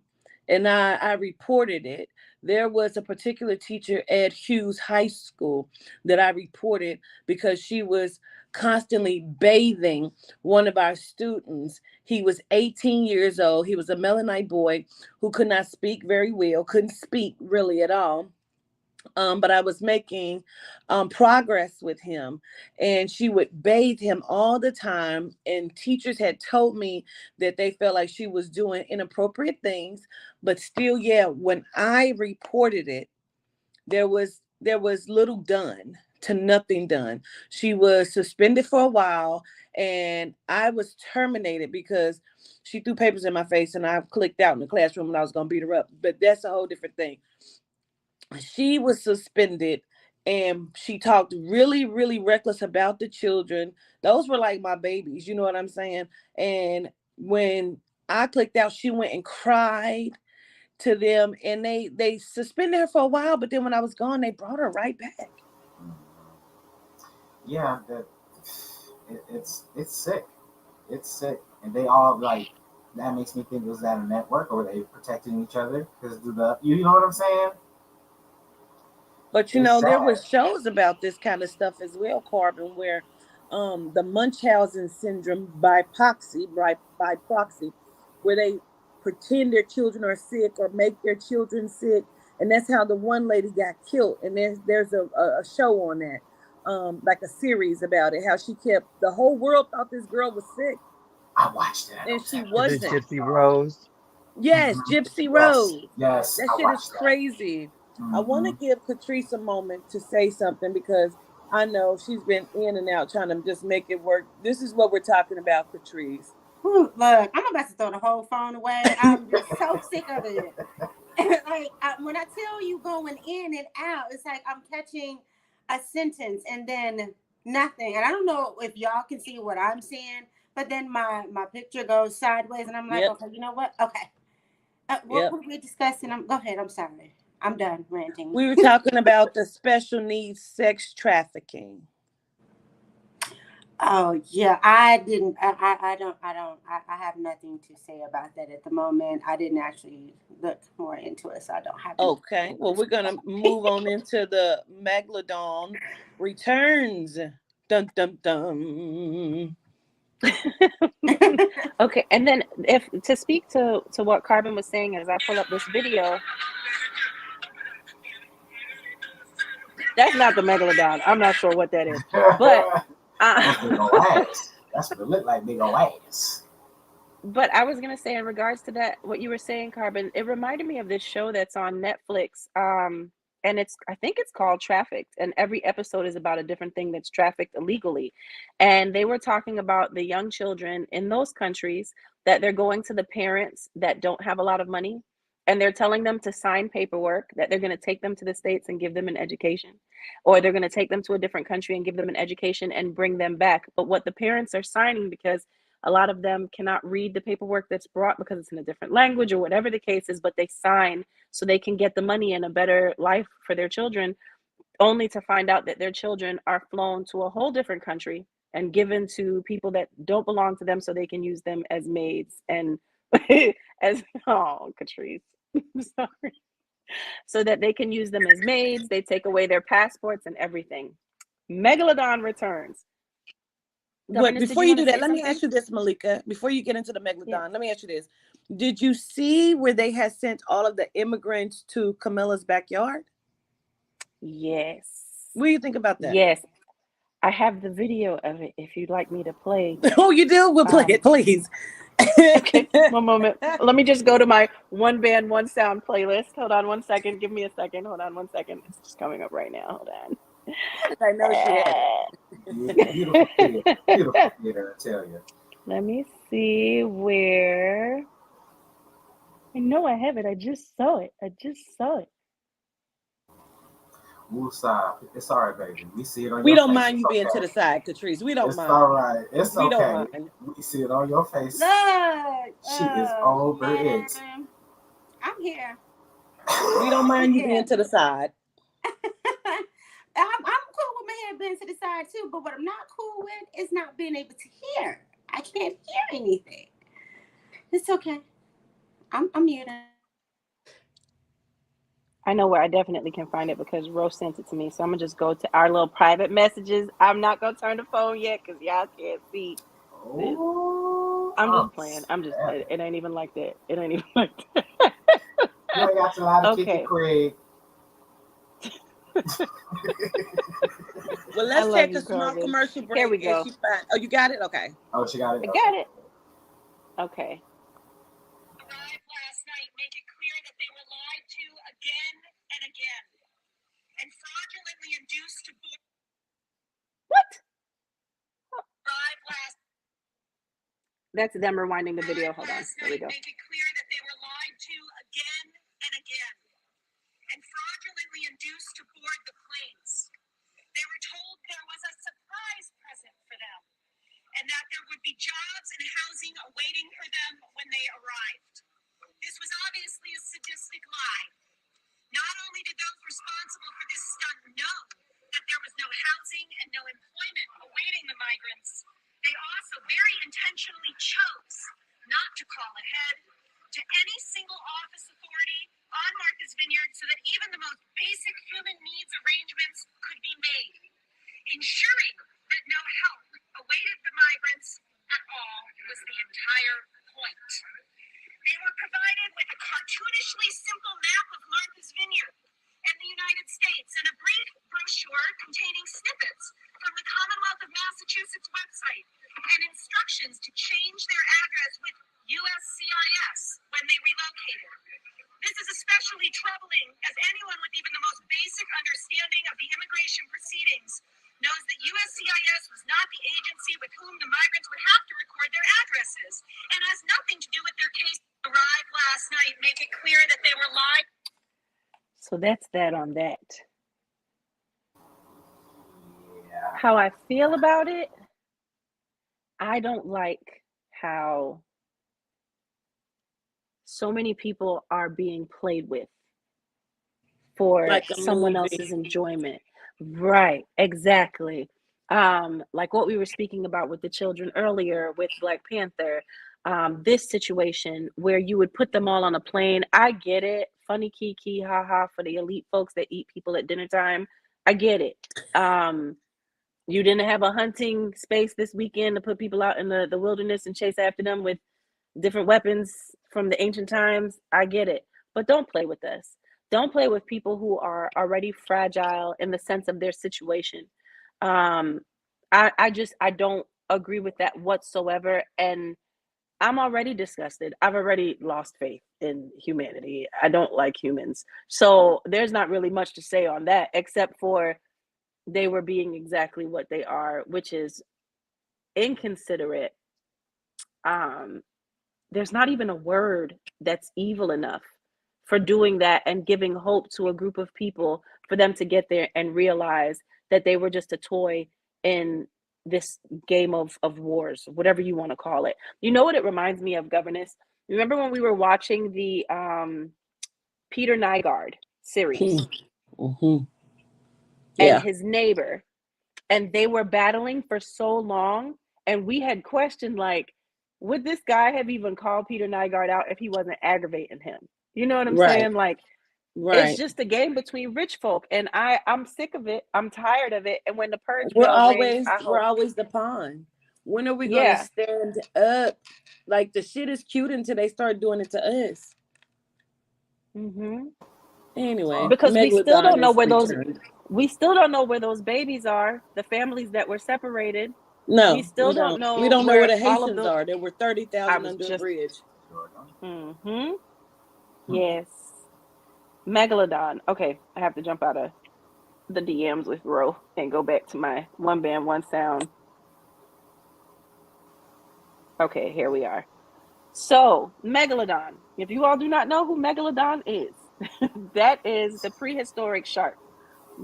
and I reported it. There was a particular teacher at Hughes High School that I reported because she was constantly bathing one of our students. He was 18 years old. He was a Mennonite boy who could not speak very well, couldn't speak really at all. But I was making progress with him, and she would bathe him all the time. And teachers had told me that they felt like she was doing inappropriate things, but still, yeah, when I reported it, there was little done to nothing done. She was suspended for a while, and I was terminated because she threw papers in my face, and I clicked out in the classroom, and I was going to beat her up. But that's a whole different thing. She was suspended and she talked really, really reckless about the children. Those were like my babies, you know what I'm saying? And when I clicked out, she went and cried to them, and they suspended her for a while, but then when I was gone, they brought her right back. Yeah, it's sick. It's sick, and they all like that makes me think, was that a network or were they protecting each other? Because you know what I'm saying? But you know, there was shows about this kind of stuff as well, Carbon, where the Munchausen syndrome by proxy, where they pretend their children are sick or make their children sick, and that's how the one lady got killed. And there's a show on that, like a series about it, how she kept the whole world thought this girl was sick. I watched that, and she Is it wasn't. Gypsy Rose? Yes, Gypsy Rose. Yes, That I shit is watched that. crazy. I want to give Catrice a moment to say something because I know she's been in and out trying to just make it work. This is what we're talking about, Catrice. Look, I'm about to throw the whole phone away. I'm just so sick of it. Like when I tell you going in and out, it's like I'm catching a sentence and then nothing. And I don't know if y'all can see what I'm seeing, but then my picture goes sideways, and I'm like, okay, you know what? Okay, what were we discussing? Go ahead. I'm sorry. I'm done ranting. We were talking about the special needs sex trafficking. Oh yeah, I didn't. I have nothing to say about that at the moment. I didn't actually look more into it, so I don't have. Okay, well, we're gonna move on into the Megalodon returns. Dun dun dun. Okay, and then if to speak to what Carbon was saying as I pull up this video. That's not the Megalodon. I'm not sure what that is, but that's big ol' ass. That's what it looked like, big ol' ass. But I was gonna say in regards to that, what you were saying, Carbon, it reminded me of this show that's on Netflix. And I think it's called Trafficked, and every episode is about a different thing that's trafficked illegally. And they were talking about the young children in those countries that they're going to the parents that don't have a lot of money, and they're telling them to sign paperwork that they're going to take them to the States and give them an education, or they're going to take them to a different country and give them an education and bring them back. But what the parents are signing, because a lot of them cannot read the paperwork that's brought because it's in a different language or whatever the case is, but they sign so they can get the money and a better life for their children, only to find out that their children are flown to a whole different country and given to people that don't belong to them so they can use them as maids and Catrice, I'm sorry. So that they can use them as maids. They take away their passports and everything. Megalodon returns. But before you do that, let me ask you this, Malika. Before you get into the Megalodon, let me ask you this. Did you see where they had sent all of the immigrants to Camilla's backyard? Yes. What do you think about that? Yes. I have the video of it if you'd like me to play. Oh, you do? We'll play it, please. Okay, one moment. Let me just go to my one band, one sound playlist. Hold on one second. Give me a second. Hold on one second. It's just coming up right now. Hold on. I know she had it. Beautiful theater, I tell you. Let me see where. I know I have it. I just saw it. Woosah. It's all right, baby. We see it on We your don't face. mind you being to the side, Catrice. We don't it's mind. It's all right. It's we okay. Don't mind. We see it on your face. Look, she is over it. I'm here. We don't mind you being to the side. I'm cool with my head being to the side too, but what I'm not cool with is not being able to hear. I can't hear anything. It's okay. I'm muted. I know where I definitely can find it because Rose sent it to me. So I'm gonna just go to our little private messages. I'm not gonna turn the phone yet because y'all can't see. Oh, I'm just playing. It ain't even like that. It ain't even like that. You ain't got to lie to Kiki Craig. Well, let's take a small commercial break. Here we go. Oh, you got it? Okay. Oh, she got it? I got it. Okay. Last night make it clear that they were lied to again and again and fraudulently induced to board. What? That's them rewinding the video. Hold on. There we go. Make it clear that they were lied to again and again and fraudulently induced to board the planes. They were told there was a surprise present for them and that there would be jobs and housing awaiting for them when they arrived. This was obviously a sadistic not the agency with whom the migrants would have to record their addresses, and has nothing to do with their case. Arrived last night, make it clear that they were lying. So that's that on that. Yeah. How I feel about it, I don't like how so many people are being played with for Like a someone movie. else's enjoyment. Right, exactly. Like what we were speaking about with the children earlier with Black Panther, this situation where you would put them all on a plane. I get it. Funny kiki, haha, for the elite folks that eat people at dinner time. I get it. You didn't have a hunting space this weekend to put people out in the wilderness and chase after them with different weapons from the ancient times. I get it. But don't play with us. Don't play with people who are already fragile in the sense of their situation. I don't agree with that whatsoever. And I'm already disgusted. I've already lost faith in humanity. I don't like humans. So there's not really much to say on that, except for they were being exactly what they are, which is inconsiderate. There's not even a word that's evil enough for doing that and giving hope to a group of people for them to get there and realize that they were just a toy in this game of wars, whatever you want to call it. You know what it reminds me of, Governess? Remember when we were watching the Peter Nygard series Mm-hmm. and Yeah. his neighbor, and they were battling for so long, and we had questioned, like, would this guy have even called Peter Nygard out if he wasn't aggravating him? You know what I'm Right. saying? Like, it's Right. just a game between rich folk, and I'm sick of it. I'm tired of it. And when the purge We're bell rings, we're always the pawn. When are we gonna yeah. stand up? Like, the shit is cute until they start doing it to us. Mm-hmm. Anyway, Because we still don't Megalodon know is where returned. those babies are, the families that were separated. No, We still don't know We don't know where the all of Haitians are. There were 30,000 under a bridge. Mm-hmm. Yes. Megalodon. Okay, I have to jump out of the DMs with Ro and go back to my one band, one sound. Okay, here we are. So, Megalodon. If you all do not know who Megalodon is, that is the prehistoric shark.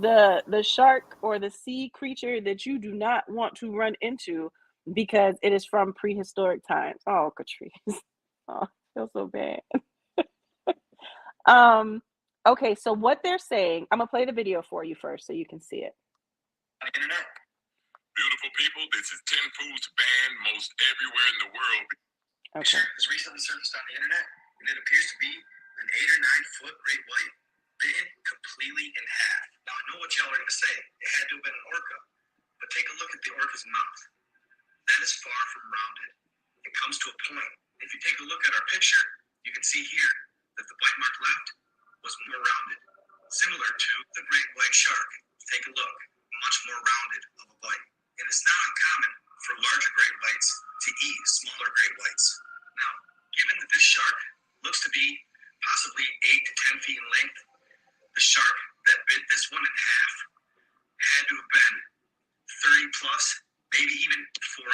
The shark or the sea creature that you do not want to run into because it is from prehistoric times. Oh, Catrice. Oh, I feel so bad. Okay, so what they're saying, I'm gonna play the video for you first so you can see it. Internet. Beautiful people, this is 10 foods banned most everywhere in the world. Okay. Has recently surfaced on the internet, and it appears to be an 8 or 9 foot great white, bitten completely in half. Now I know what y'all are gonna say. It had to have been an orca, but take a look at the orca's mouth. That is far from rounded. It comes to a point. If you take a look at our picture, you can see here that the bite mark left was more rounded, similar to the great white shark. Take a look, much more rounded of a bite. And it's not uncommon for larger great whites to eat smaller great whites. Now, given that this shark looks to be possibly 8 to 10 feet in length, the shark that bit this one in half had to have been 30 plus, maybe even 40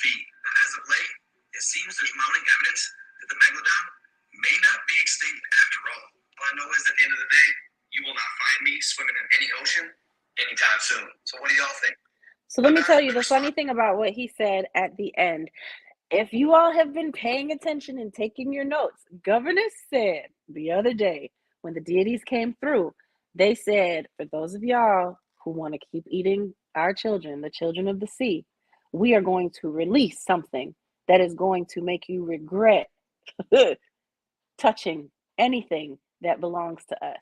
feet. Now, as of late, it seems there's mounting evidence that the Megalodon may not be extinct after all. All I know is at the end of the day, you will not find me swimming in any ocean anytime soon. So what do y'all think? So let me tell you the funny thing about what he said at the end. If you all have been paying attention and taking your notes, Governor said the other day when the deities came through, they said, for those of y'all who want to keep eating our children, the children of the sea, we are going to release something that is going to make you regret touching anything that belongs to us.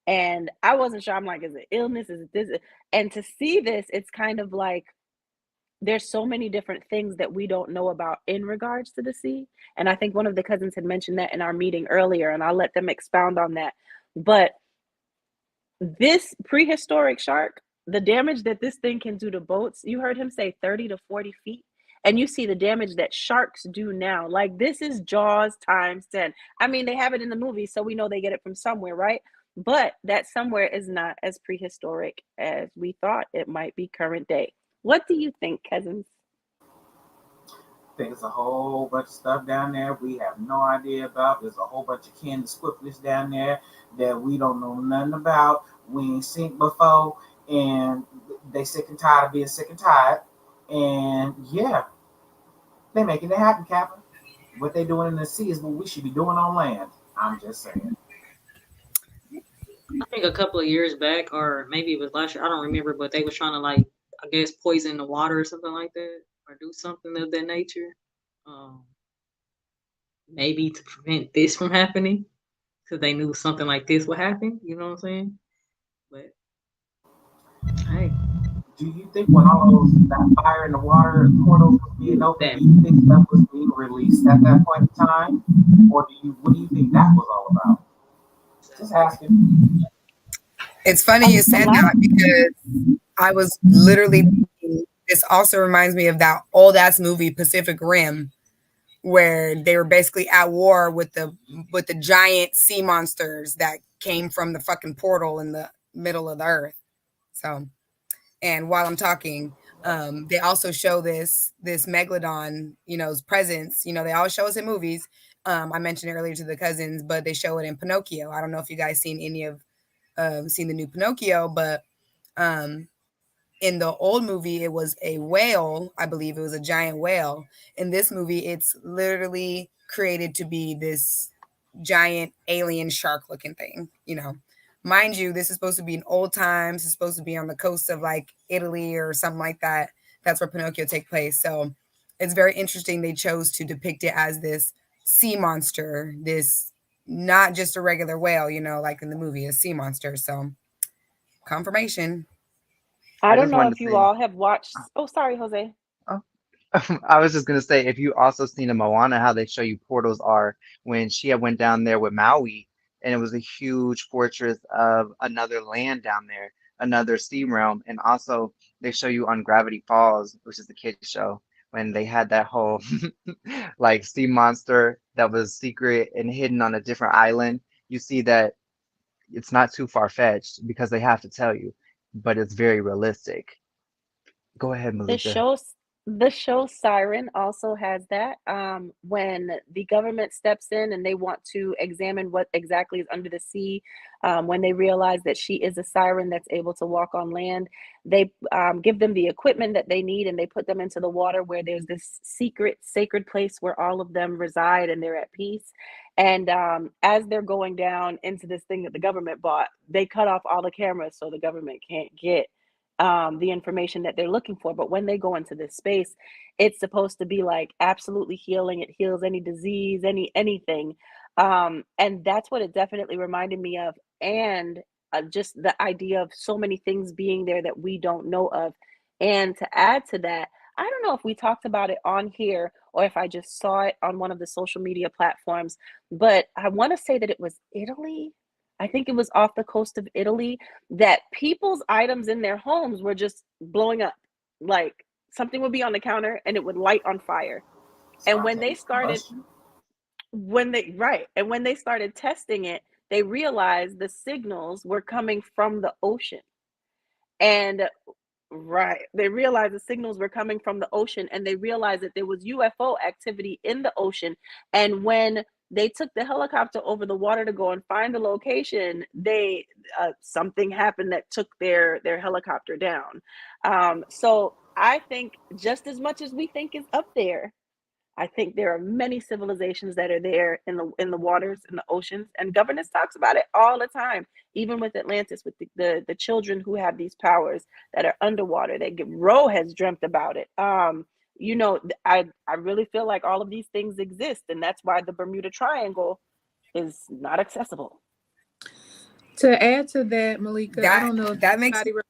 And I wasn't sure. I'm like, is it illness? Is it this? And to see this, it's kind of like there's so many different things that we don't know about in regards to the sea. And I think one of the cousins had mentioned that in our meeting earlier, and I'll let them expound on that. But this prehistoric shark, the damage that this thing can do to boats, you heard him say 30 to 40 feet. And you see the damage that sharks do now. Like, this is Jaws times 10. I mean, they have it in the movie, so we know they get it from somewhere, right? But that somewhere is not as prehistoric as we thought it might be current day. What do you think, cousins? There's a whole bunch of stuff down there we have no idea about. There's a whole bunch of kin squiftlets down there that we don't know nothing about. We ain't seen before, and they sick and tired of being sick and tired. And yeah, they making it happen, Captain. What they doing in the sea is what we should be doing on land. I'm just saying. I think a couple of years back, or maybe it was last year, I don't remember, but they was trying to like, I guess, poison the water or something like that, or do something of that nature. Um, Maybe to prevent this from happening, because they knew something like this would happen. You know what I'm saying? But hey, Do you think when all those that fire in the water portals was being open, that do you think stuff was being released at that point in time, or do you what do you think that was all about? Just asking. It's funny you A said lot of that because I was literally thinking, this also reminds me of that old ass movie Pacific Rim, where they were basically at war with the giant sea monsters that came from the fucking portal in the middle of the earth. So, and while I'm talking, they also show this Megalodon, his presence. They always show us in movies. I mentioned it earlier to the cousins, but they show it in Pinocchio. I don't know if you guys seen the new Pinocchio, but um, in the old movie, it was a whale. I believe it was a giant whale. In this movie, it's literally created to be this giant alien shark looking thing. Mind you, this is supposed to be in old times. It's supposed to be on the coast of like Italy or something like that. That's where Pinocchio take place. So it's very interesting. They chose to depict it as this sea monster, this not just a regular whale, like in the movie, a sea monster. So confirmation. I I don't just know wanted if to you say, all have watched. Oh, sorry, Jose. oh, I was just gonna say, if you also seen in Moana how they show you portals are when she had went down there with Maui, and it was a huge fortress of another land down there, another sea realm, and also they show you on Gravity Falls, which is the kids show, when they had that whole like sea monster that was secret and hidden on a different island. You see that it's not too far-fetched because they have to tell you, but it's very realistic. Go ahead, The Malika. show the show Siren also has that. When the government steps in and they want to examine what exactly is under the sea, when they realize that she is a siren that's able to walk on land, they give them the equipment that they need and they put them into the water where there's this secret, sacred place where all of them reside and they're at peace. And as they're going down into this thing that the government bought, they cut off all the cameras so the government can't get the information that they're looking for. But when they go into this space, it's supposed to be like absolutely healing. It heals any disease, anything. And that's what it definitely reminded me of. And just the idea of so many things being there that we don't know of. And to add to that, I don't know if we talked about it on here or if I just saw it on one of the social media platforms, but I want to say that it was Italy. I think it was off the coast of Italy that people's items in their homes were just blowing up. Like something would be on the counter and it would light on fire. And when they Spontaneous started, combustion. when they started testing it, they realized the signals were coming from the ocean. And right. They realized the signals were coming from the ocean and they realized that there was UFO activity in the ocean. And when they took the helicopter over the water to go and find the location, they something happened that took their helicopter down. So I think just as much as we think is up there, I think there are many civilizations that are there in the waters, in the oceans, and governance talks about it all the time. Even with Atlantis, with the children who have these powers that are underwater. Roe has dreamt about it. I really feel like all of these things exist, and that's why the Bermuda Triangle is not accessible. To add to that, Malika, I That don't know if that makes anybody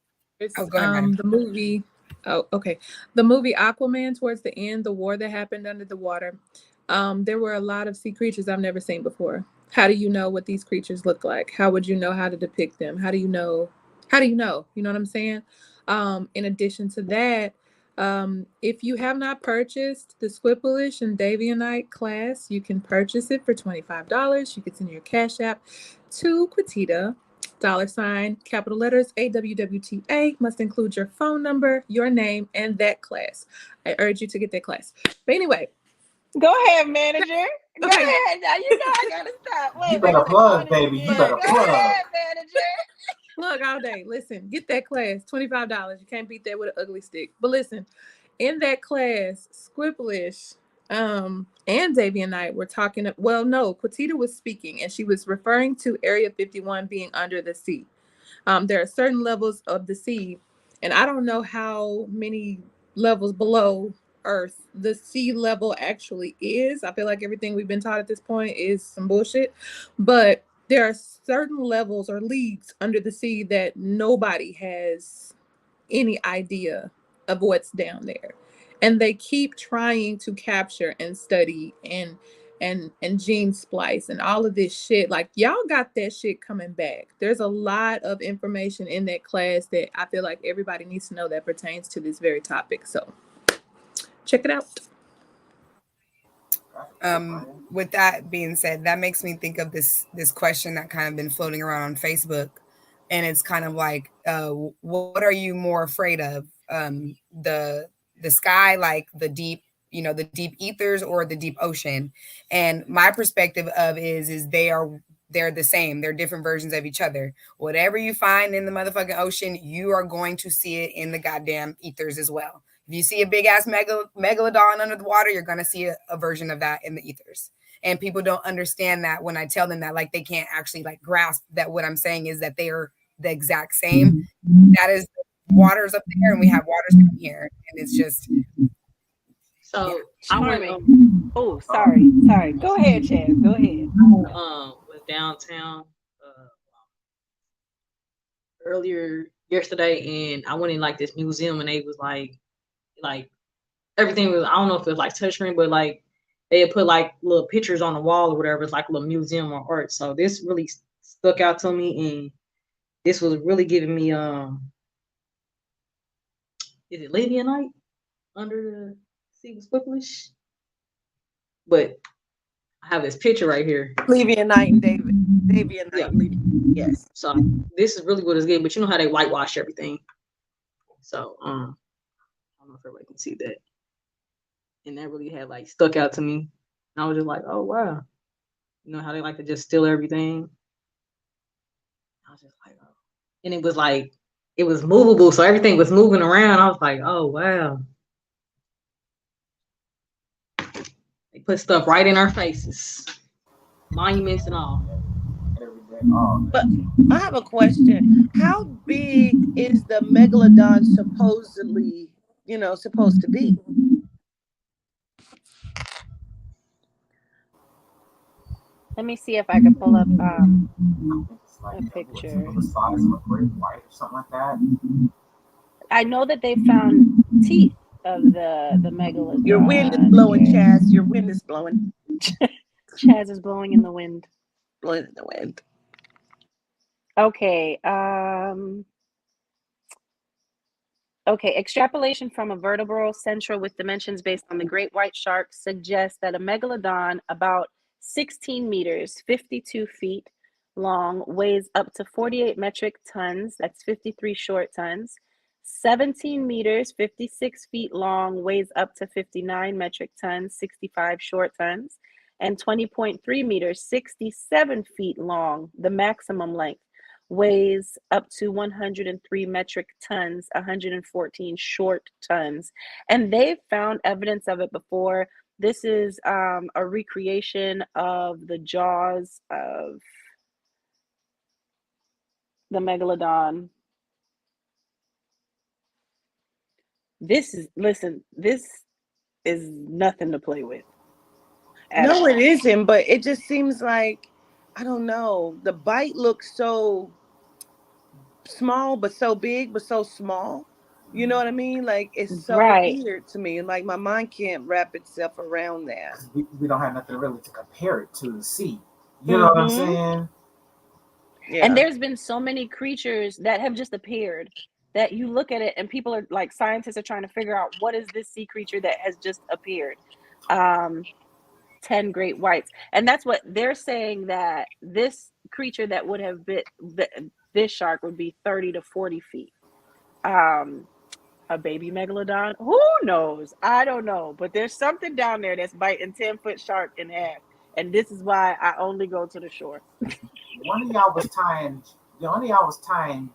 oh, remembers go ahead, madam. the movie. Oh, okay. The movie Aquaman, towards the end, the war that happened under the water. There were a lot of sea creatures I've never seen before. How do you know what these creatures look like? How would you know how to depict them? How do you know? How do you know? You know what I'm saying? In addition to that, if you have not purchased the Squipplish and Davianite class, you can purchase it for $25. You can send your Cash App to Quitita $ capital letters AWWTA, must include your phone number, your name, and that class. I urge you to get that class. But anyway, Go ahead, manager. Go okay. ahead. Now you know I gotta stop. You Wait, better wait, plug, baby. You better Go plug. ahead, manager. Plug all day. Listen, get that class, $25. You can't beat that with an ugly stick. But listen, in that class, Squiblish and Davian Knight were talking. Well, no, Quatita was speaking, and she was referring to Area 51 being under the sea. There are certain levels of the sea, and I don't know how many levels below Earth the sea level actually is. I feel like everything we've been taught at this point is some bullshit, but there are certain levels or leagues under the sea that nobody has any idea of what's down there, and they keep trying to capture and study and gene splice and all of this shit. Like, y'all got that shit coming back. There's a lot of information in that class that I feel like everybody needs to know that pertains to this very topic. So check it out. With that being said, that makes me think of this question that kind of been floating around on Facebook, and it's kind of like, what are you more afraid of, the sky, like the deep, the deep ethers, or the deep ocean? And my perspective of is they're the same. They're different versions of each other. Whatever you find in the motherfucking ocean, you are going to see it in the goddamn ethers as well. If you see a big ass megalodon under the water, you're going to see a version of that in the ethers. And people don't understand that when I tell them that, like, they can't actually like grasp that what I'm saying is that they are the exact same. That is waters up there and we have waters down here. And it's just. So Yeah. I went. Oh, sorry. Go ahead, Chad. Go ahead. Was downtown earlier yesterday, and I went in like this museum, and they was like everything was, I don't know if it was like touchscreen, but like they had put like little pictures on the wall or whatever. It's like a little museum or art. So this really stuck out to me, and this was really giving me is it Lady Night under the sea with Squiblish? But I have this picture right here. Levy Knight and Davian Knight. Yeah. Yes. So this is really what it's getting, but you know how they whitewash everything. So I don't know if everybody can see that. And that really had like stuck out to me. And I was just like, oh wow. You know how they like to just steal everything. I was just like, oh. And it was like, it was movable, so everything was moving around. I was like, oh wow. They put stuff right in our faces. Monuments and all. But I have a question. How big is the Megalodon supposedly, supposed to be? Let me see if I can pull up a picture. The size of a great white or something like that. I know that they found teeth of the megalodon. Your wind is blowing, Chaz. Your wind is blowing. Chaz is blowing in the wind. Blowing in the wind. Okay. Okay, extrapolation from a vertebral central with dimensions based on the great white shark suggests that a megalodon about 16 meters, 52 feet long, weighs up to 48 metric tons, that's 53 short tons. 17 meters, 56 feet long, weighs up to 59 metric tons, 65 short tons. And 20.3 meters, 67 feet long, the maximum length, weighs up to 103 metric tons, 114 short tons. And they've found evidence of it before. This is a recreation of the jaws of the megalodon. This is nothing to play with. No, it isn't, but it just seems like, I don't know, the bite looks so small but so big but so small. You know what I mean? Like, it's so weird to me, and like my mind can't wrap itself around that. We don't have nothing really to compare it to the sea. You know what I'm saying? Yeah. And there's been so many creatures that have just appeared that you look at it and people are like, scientists are trying to figure out what is this sea creature that has just appeared. 10 great whites. And that's what they're saying, that this creature that would have been this shark would be 30 to 40 feet. A baby megalodon, who knows? I don't know, but there's something down there that's biting 10-foot shark in half, and this is why I only go to the shore. One of y'all was tying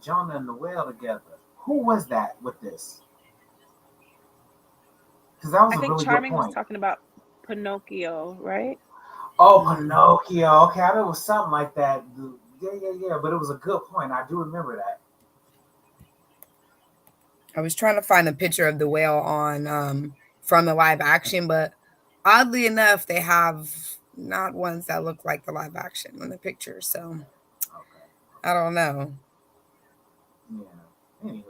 Jonah and the whale together. Who was that with this? Because that was I a think really Charming good was point. talking about Pinocchio, right? Oh, Pinocchio. Okay, I know it was something like that. Yeah. But it was a good point. I do remember that. I was trying to find a picture of the whale on from the live action, but oddly enough, they have not ones that look like the live action in the picture. So I don't know. Yeah. Anywho,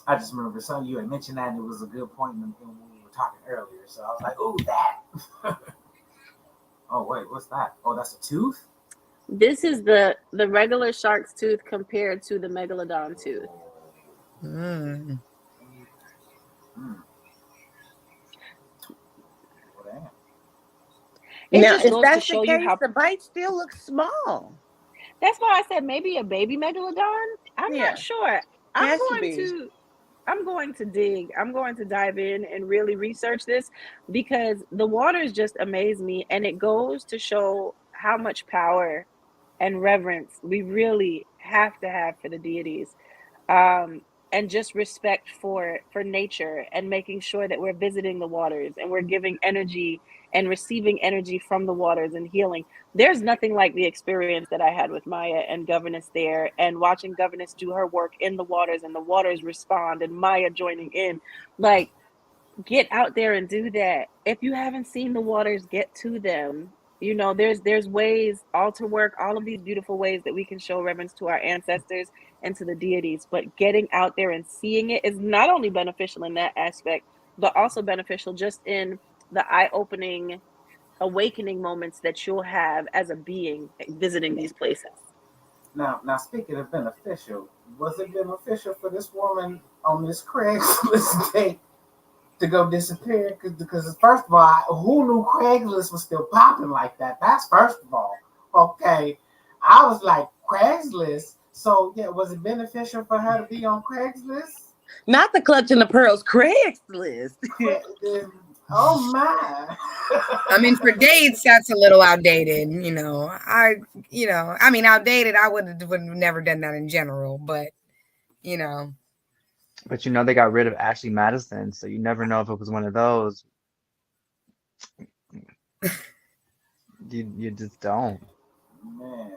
I just remember something you had mentioned that, and it was a good point when we were talking earlier. So I was like, "Ooh, that." Oh wait, what's that? Oh, that's a tooth. This is the regular shark's tooth compared to the megalodon tooth. Mm. It Now, just if goes to that's the show you case, how. the bite still looks small. That's why I said maybe a baby megalodon. I'm Yeah. not sure. Has to be. I'm going to dig. I'm going to dive in and really research this because the waters just amaze me, and it goes to show how much power and reverence we really have to have for the deities, and just respect for nature, and making sure that we're visiting the waters and we're giving energy and receiving energy from the waters and healing. There's nothing like the experience that I had with Maya and Governess there, and watching Governess do her work in the waters and the waters respond and Maya joining in. Like, get out there and do that. If you haven't seen the waters, get to them. You know, there's ways, altar work, all of these beautiful ways that we can show reverence to our ancestors and to the deities. But getting out there and seeing it is not only beneficial in that aspect, but also beneficial just in the eye-opening, awakening moments that you'll have as a being visiting these places. Now, speaking of beneficial, was it beneficial for this woman on this Craigslist date to go disappear? Because first of all, who knew Craigslist was still popping like that? That's first of all. Okay, I was like, Craigslist. So yeah, was it beneficial for her to be on Craigslist? Not the Clutching the Pearls Craigslist. Oh my! I mean, for dates, that's a little outdated. I mean, outdated. I would have never done that in general, but you know. But they got rid of Ashley Madison, so you never know if it was one of those. You just don't. Man,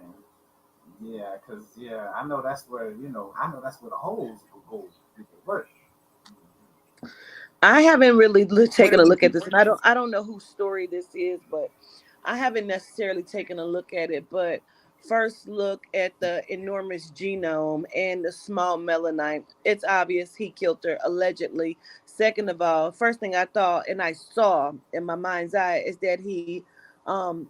yeah, because I know that's where the holes go to work. I haven't really taken a look at this, and I don't know whose story this is, but I haven't necessarily taken a look at it. But first look at the enormous genome and the small melanite. It's obvious he killed her, allegedly. Second of all, first thing I thought and I saw in my mind's eye is that he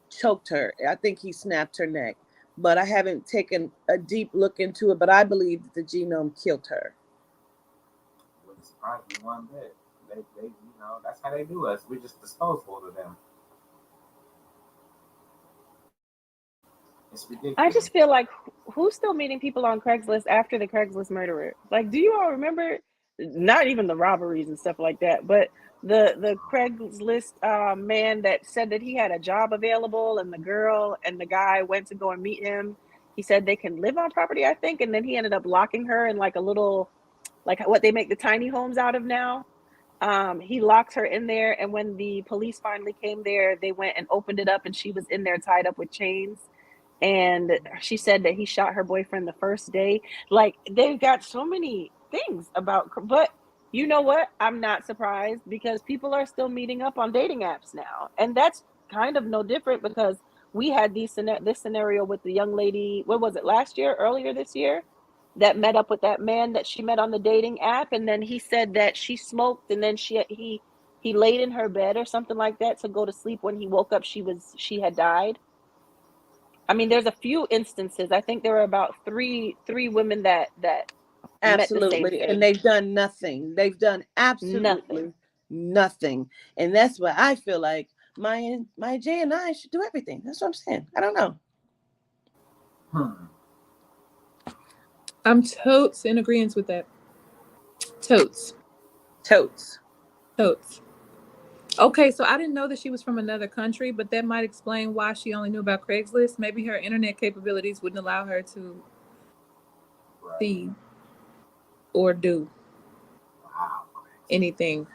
choked her. I think he snapped her neck, but I haven't taken a deep look into it. But I believe that the genome killed her. Wouldn't surprise me one bit. They that's how they do us. We're just disposable to them. It's ridiculous. I just feel like who's still meeting people on Craigslist after the Craigslist murderer? Like, do you all remember? Not even the robberies and stuff like that, but the Craigslist man that said that he had a job available, and the girl and the guy went to go and meet him. He said they can live on property, I think, and then he ended up locking her in like a little, like what they make the tiny homes out of now. He locked her in there, and when the police finally came there, they went and opened it up, and she was in there tied up with chains. And she said that he shot her boyfriend the first day. Like, they've got so many things about, but you know what? I'm not surprised, because people are still meeting up on dating apps now, and that's kind of no different, because we had this scenario with the young lady. What was it, earlier this year, that met up with that man that she met on the dating app, and then he said that she smoked, and then he laid in her bed or something like that to go to sleep. When he woke up, she had died. I mean, there's a few instances. I think there were about three women that Absolutely. And they've done nothing. They've done absolutely nothing. And that's why I feel like my J and I should do everything. That's what I'm saying. I don't know. I'm totes in agreement with that. Totes. Totes. Totes. Okay, so I didn't know that she was from another country, but that might explain why she only knew about Craigslist. Maybe her internet capabilities wouldn't allow her to see or do anything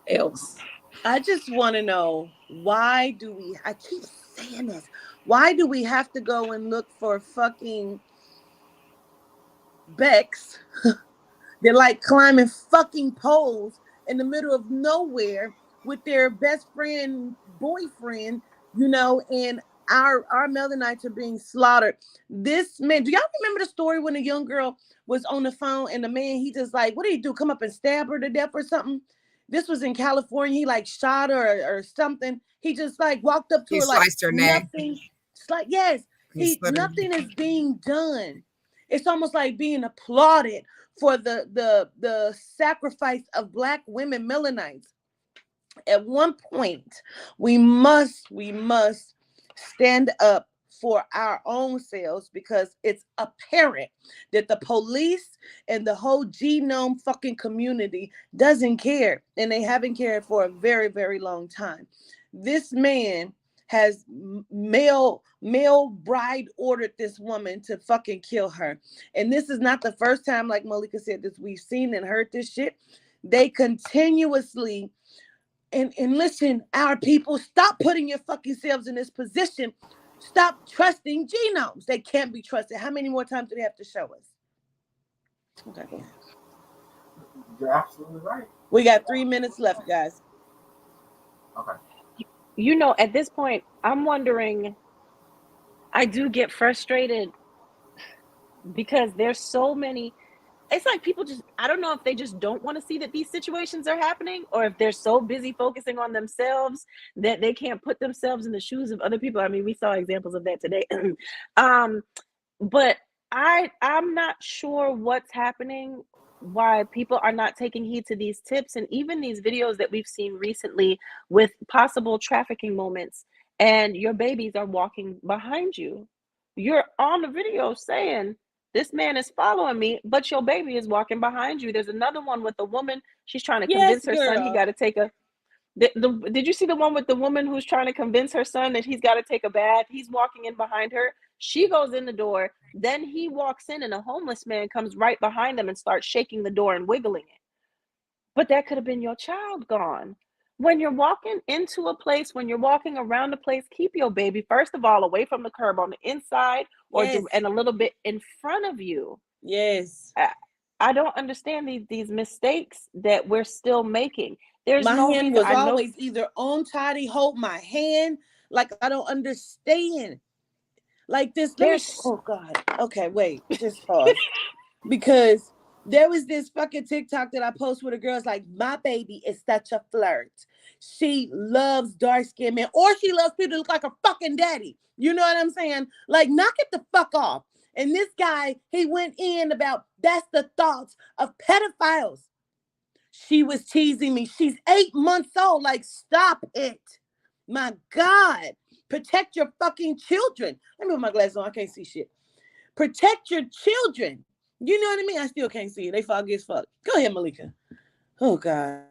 else. I just want to know, why do we, I keep saying this, why do we have to go and look for fucking Becks? They're like climbing fucking poles in the middle of nowhere with their best friend, boyfriend, and our Melanites are being slaughtered. This man, do y'all remember the story when a young girl was on the phone and the man, he just like, what did he do? Come up and stab her to death or something? This was in California. He like shot her or something. He just like walked up to her like sliced her neck. nothing. It's like, yes, nothing is being done. It's almost like being applauded for the sacrifice of Black women, Melanites. At one point, we must stand up for our own selves, because it's apparent that the police and the whole genome fucking community doesn't care, and they haven't cared for a very, very long time. This man has male bride ordered this woman to fucking kill her. And this is not the first time, like Malika said, this we've seen and heard this shit. They continuously, and listen, our people, stop putting your fucking selves in this position. Stop trusting genomes. They can't be trusted. How many more times do they have to show us? Okay, go ahead. You're absolutely right. We got 3 minutes left, guys. Okay. At this point, I'm wondering, I do get frustrated because there's so many. It's like people just, I don't know if they just don't want to see that these situations are happening, or if they're so busy focusing on themselves that they can't put themselves in the shoes of other people. I mean, we saw examples of that today. But I'm not sure what's happening, why people are not taking heed to these tips, and even these videos that we've seen recently with possible trafficking moments, and your babies are walking behind you. You're on the video saying, this man is following me, but your baby is walking behind you. There's another one with a woman. She's trying to convince her son he got to take a. Did you see the one with the woman who's trying to convince her son that he's got to take a bath? He's walking in behind her. She goes in the door. Then he walks in, and a homeless man comes right behind him and starts shaking the door and wiggling it. But that could have been your child gone. When you're walking into a place, when you're walking around a place, keep your baby, first of all, away from the curb on the inside, and a little bit in front of you. Yes. I don't understand these mistakes that we're still making. There's my no hand reason. was always either on tidy, hold my hand. Like, I don't understand. Like this. Oh God. Okay, wait. Just pause. Because there was this fucking TikTok that I posted with a girl's like, my baby is such a flirt. She loves dark-skinned men, or she loves people that look like her fucking daddy. You know what I'm saying? Like, knock it the fuck off. And this guy, he went in about, that's the thoughts of pedophiles. She was teasing me. She's 8 months old. Like, stop it. My God. Protect your fucking children. Let me put my glasses on. I can't see shit. Protect your children. You know what I mean? I still can't see it. They foggy as fuck. Go ahead, Malika. Oh, God.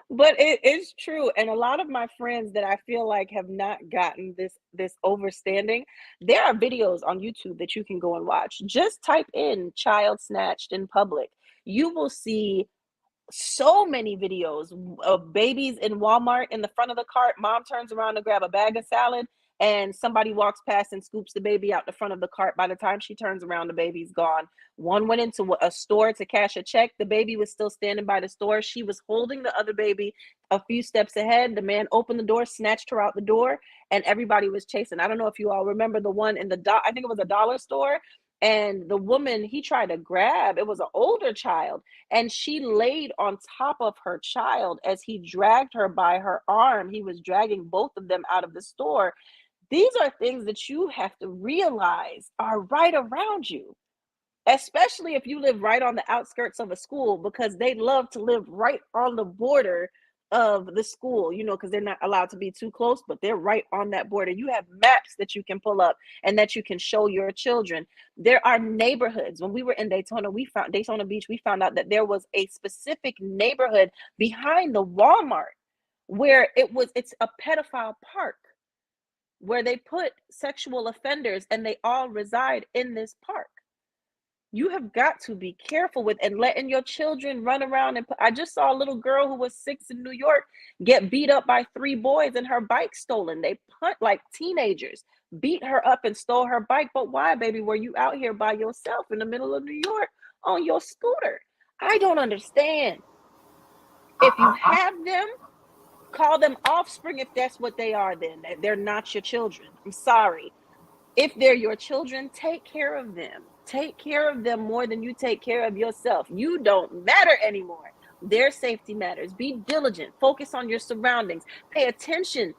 But it is true. And a lot of my friends that I feel like have not gotten this overstanding, there are videos on YouTube that you can go and watch. Just type in child snatched in public. You will see so many videos of babies in Walmart in the front of the cart. Mom turns around to grab a bag of salad, and somebody walks past and scoops the baby out the front of the cart. By the time she turns around, the baby's gone. One went into a store to cash a check. The baby was still standing by the store. She was holding the other baby a few steps ahead. The man opened the door, snatched her out the door, and everybody was chasing. I don't know if you all remember the one in I think it was a dollar store. And the woman he tried to grab, it was an older child, and she laid on top of her child as he dragged her by her arm. He was dragging both of them out of the store. These are things that you have to realize are right around you, especially if you live right on the outskirts of a school, because they love to live right on the border of the school, you know, because they're not allowed to be too close, but they're right on that border. You have maps that you can pull up and that you can show your children. There are neighborhoods. When we were in Daytona, Daytona Beach, we found out that there was a specific neighborhood behind the Walmart where it's a pedophile park where they put sexual offenders and they all reside in this park. You have got to be careful with and letting your children run around. And I just saw a little girl who was 6 in New York get beat up by 3 boys and her bike stolen. They like teenagers, beat her up and stole her bike. But why, baby? Were you out here by yourself in the middle of New York on your scooter? I don't understand. If you have them, call them offspring if that's what they are. Then they're not your children. I'm sorry. If they're your children, take care of them. Take care of them more than you take care of yourself. You don't matter anymore. Their safety matters. Be diligent. Focus on your surroundings. Pay attention.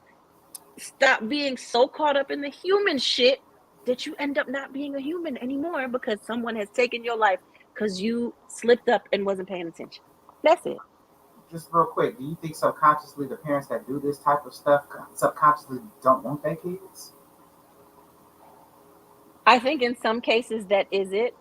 Stop being so caught up in the human shit that you end up not being a human anymore because someone has taken your life because you slipped up and wasn't paying attention. That's it. Just real quick, do you think subconsciously the parents that do this type of stuff subconsciously don't want their kids? I think in some cases that is it.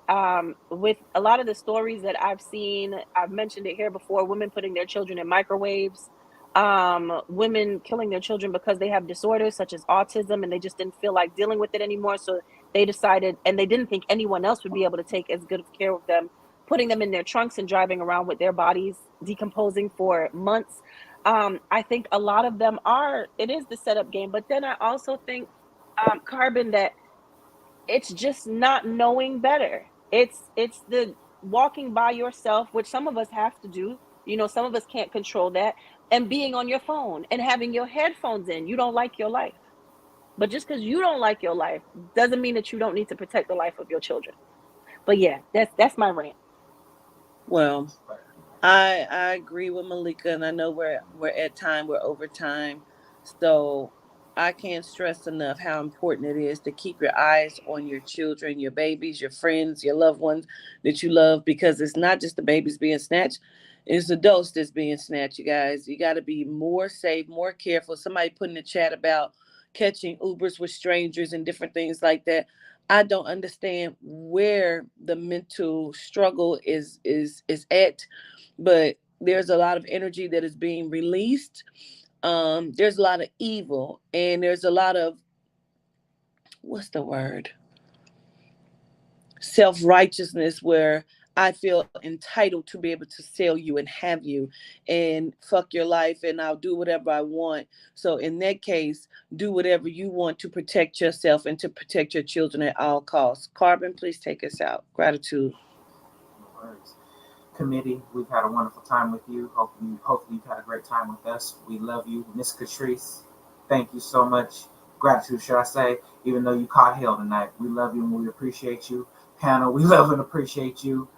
With a lot of the stories that I've seen, I've mentioned it here before, women putting their children in microwaves, women killing their children because they have disorders such as autism and they just didn't feel like dealing with it anymore. So they decided, and they didn't think anyone else would be able to take as good of care of them, putting them in their trunks and driving around with their bodies decomposing for months. I think a lot of them it is the setup game. But then I also think, Carbon, that it's just not knowing better. It's the walking by yourself, which some of us have to do. You know, some of us can't control that, and being on your phone and having your headphones in. You don't like your life. But just because you don't like your life doesn't mean that you don't need to protect the life of your children. But yeah, that's my rant. Well, I agree with Malika, and I know we're over time. So I can't stress enough how important it is to keep your eyes on your children, your babies, your friends, your loved ones that you love, because it's not just the babies being snatched, it's adults that's being snatched, you guys. You got to be more safe, more careful. Somebody put in the chat about catching Ubers with strangers and different things like that. I don't understand where the mental struggle is at, but there's a lot of energy that is being released. There's a lot of evil, and there's a lot of, what's the word? Self-righteousness, where I feel entitled to be able to sell you and have you and fuck your life, and I'll do whatever I want. So in that case, do whatever you want to protect yourself and to protect your children at all costs. Carbon, please take us out. Gratitude. No worries. Committee, we've had a wonderful time with you. Hopefully you've had a great time with us. We love you. Miss Catrice, thank you so much. Gratitude, should I say, even though you caught hell tonight. We love you and we appreciate you. Panel, we love and appreciate you.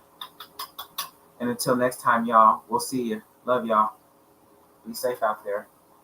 And until next time, y'all, we'll see you. Love y'all. Be safe out there.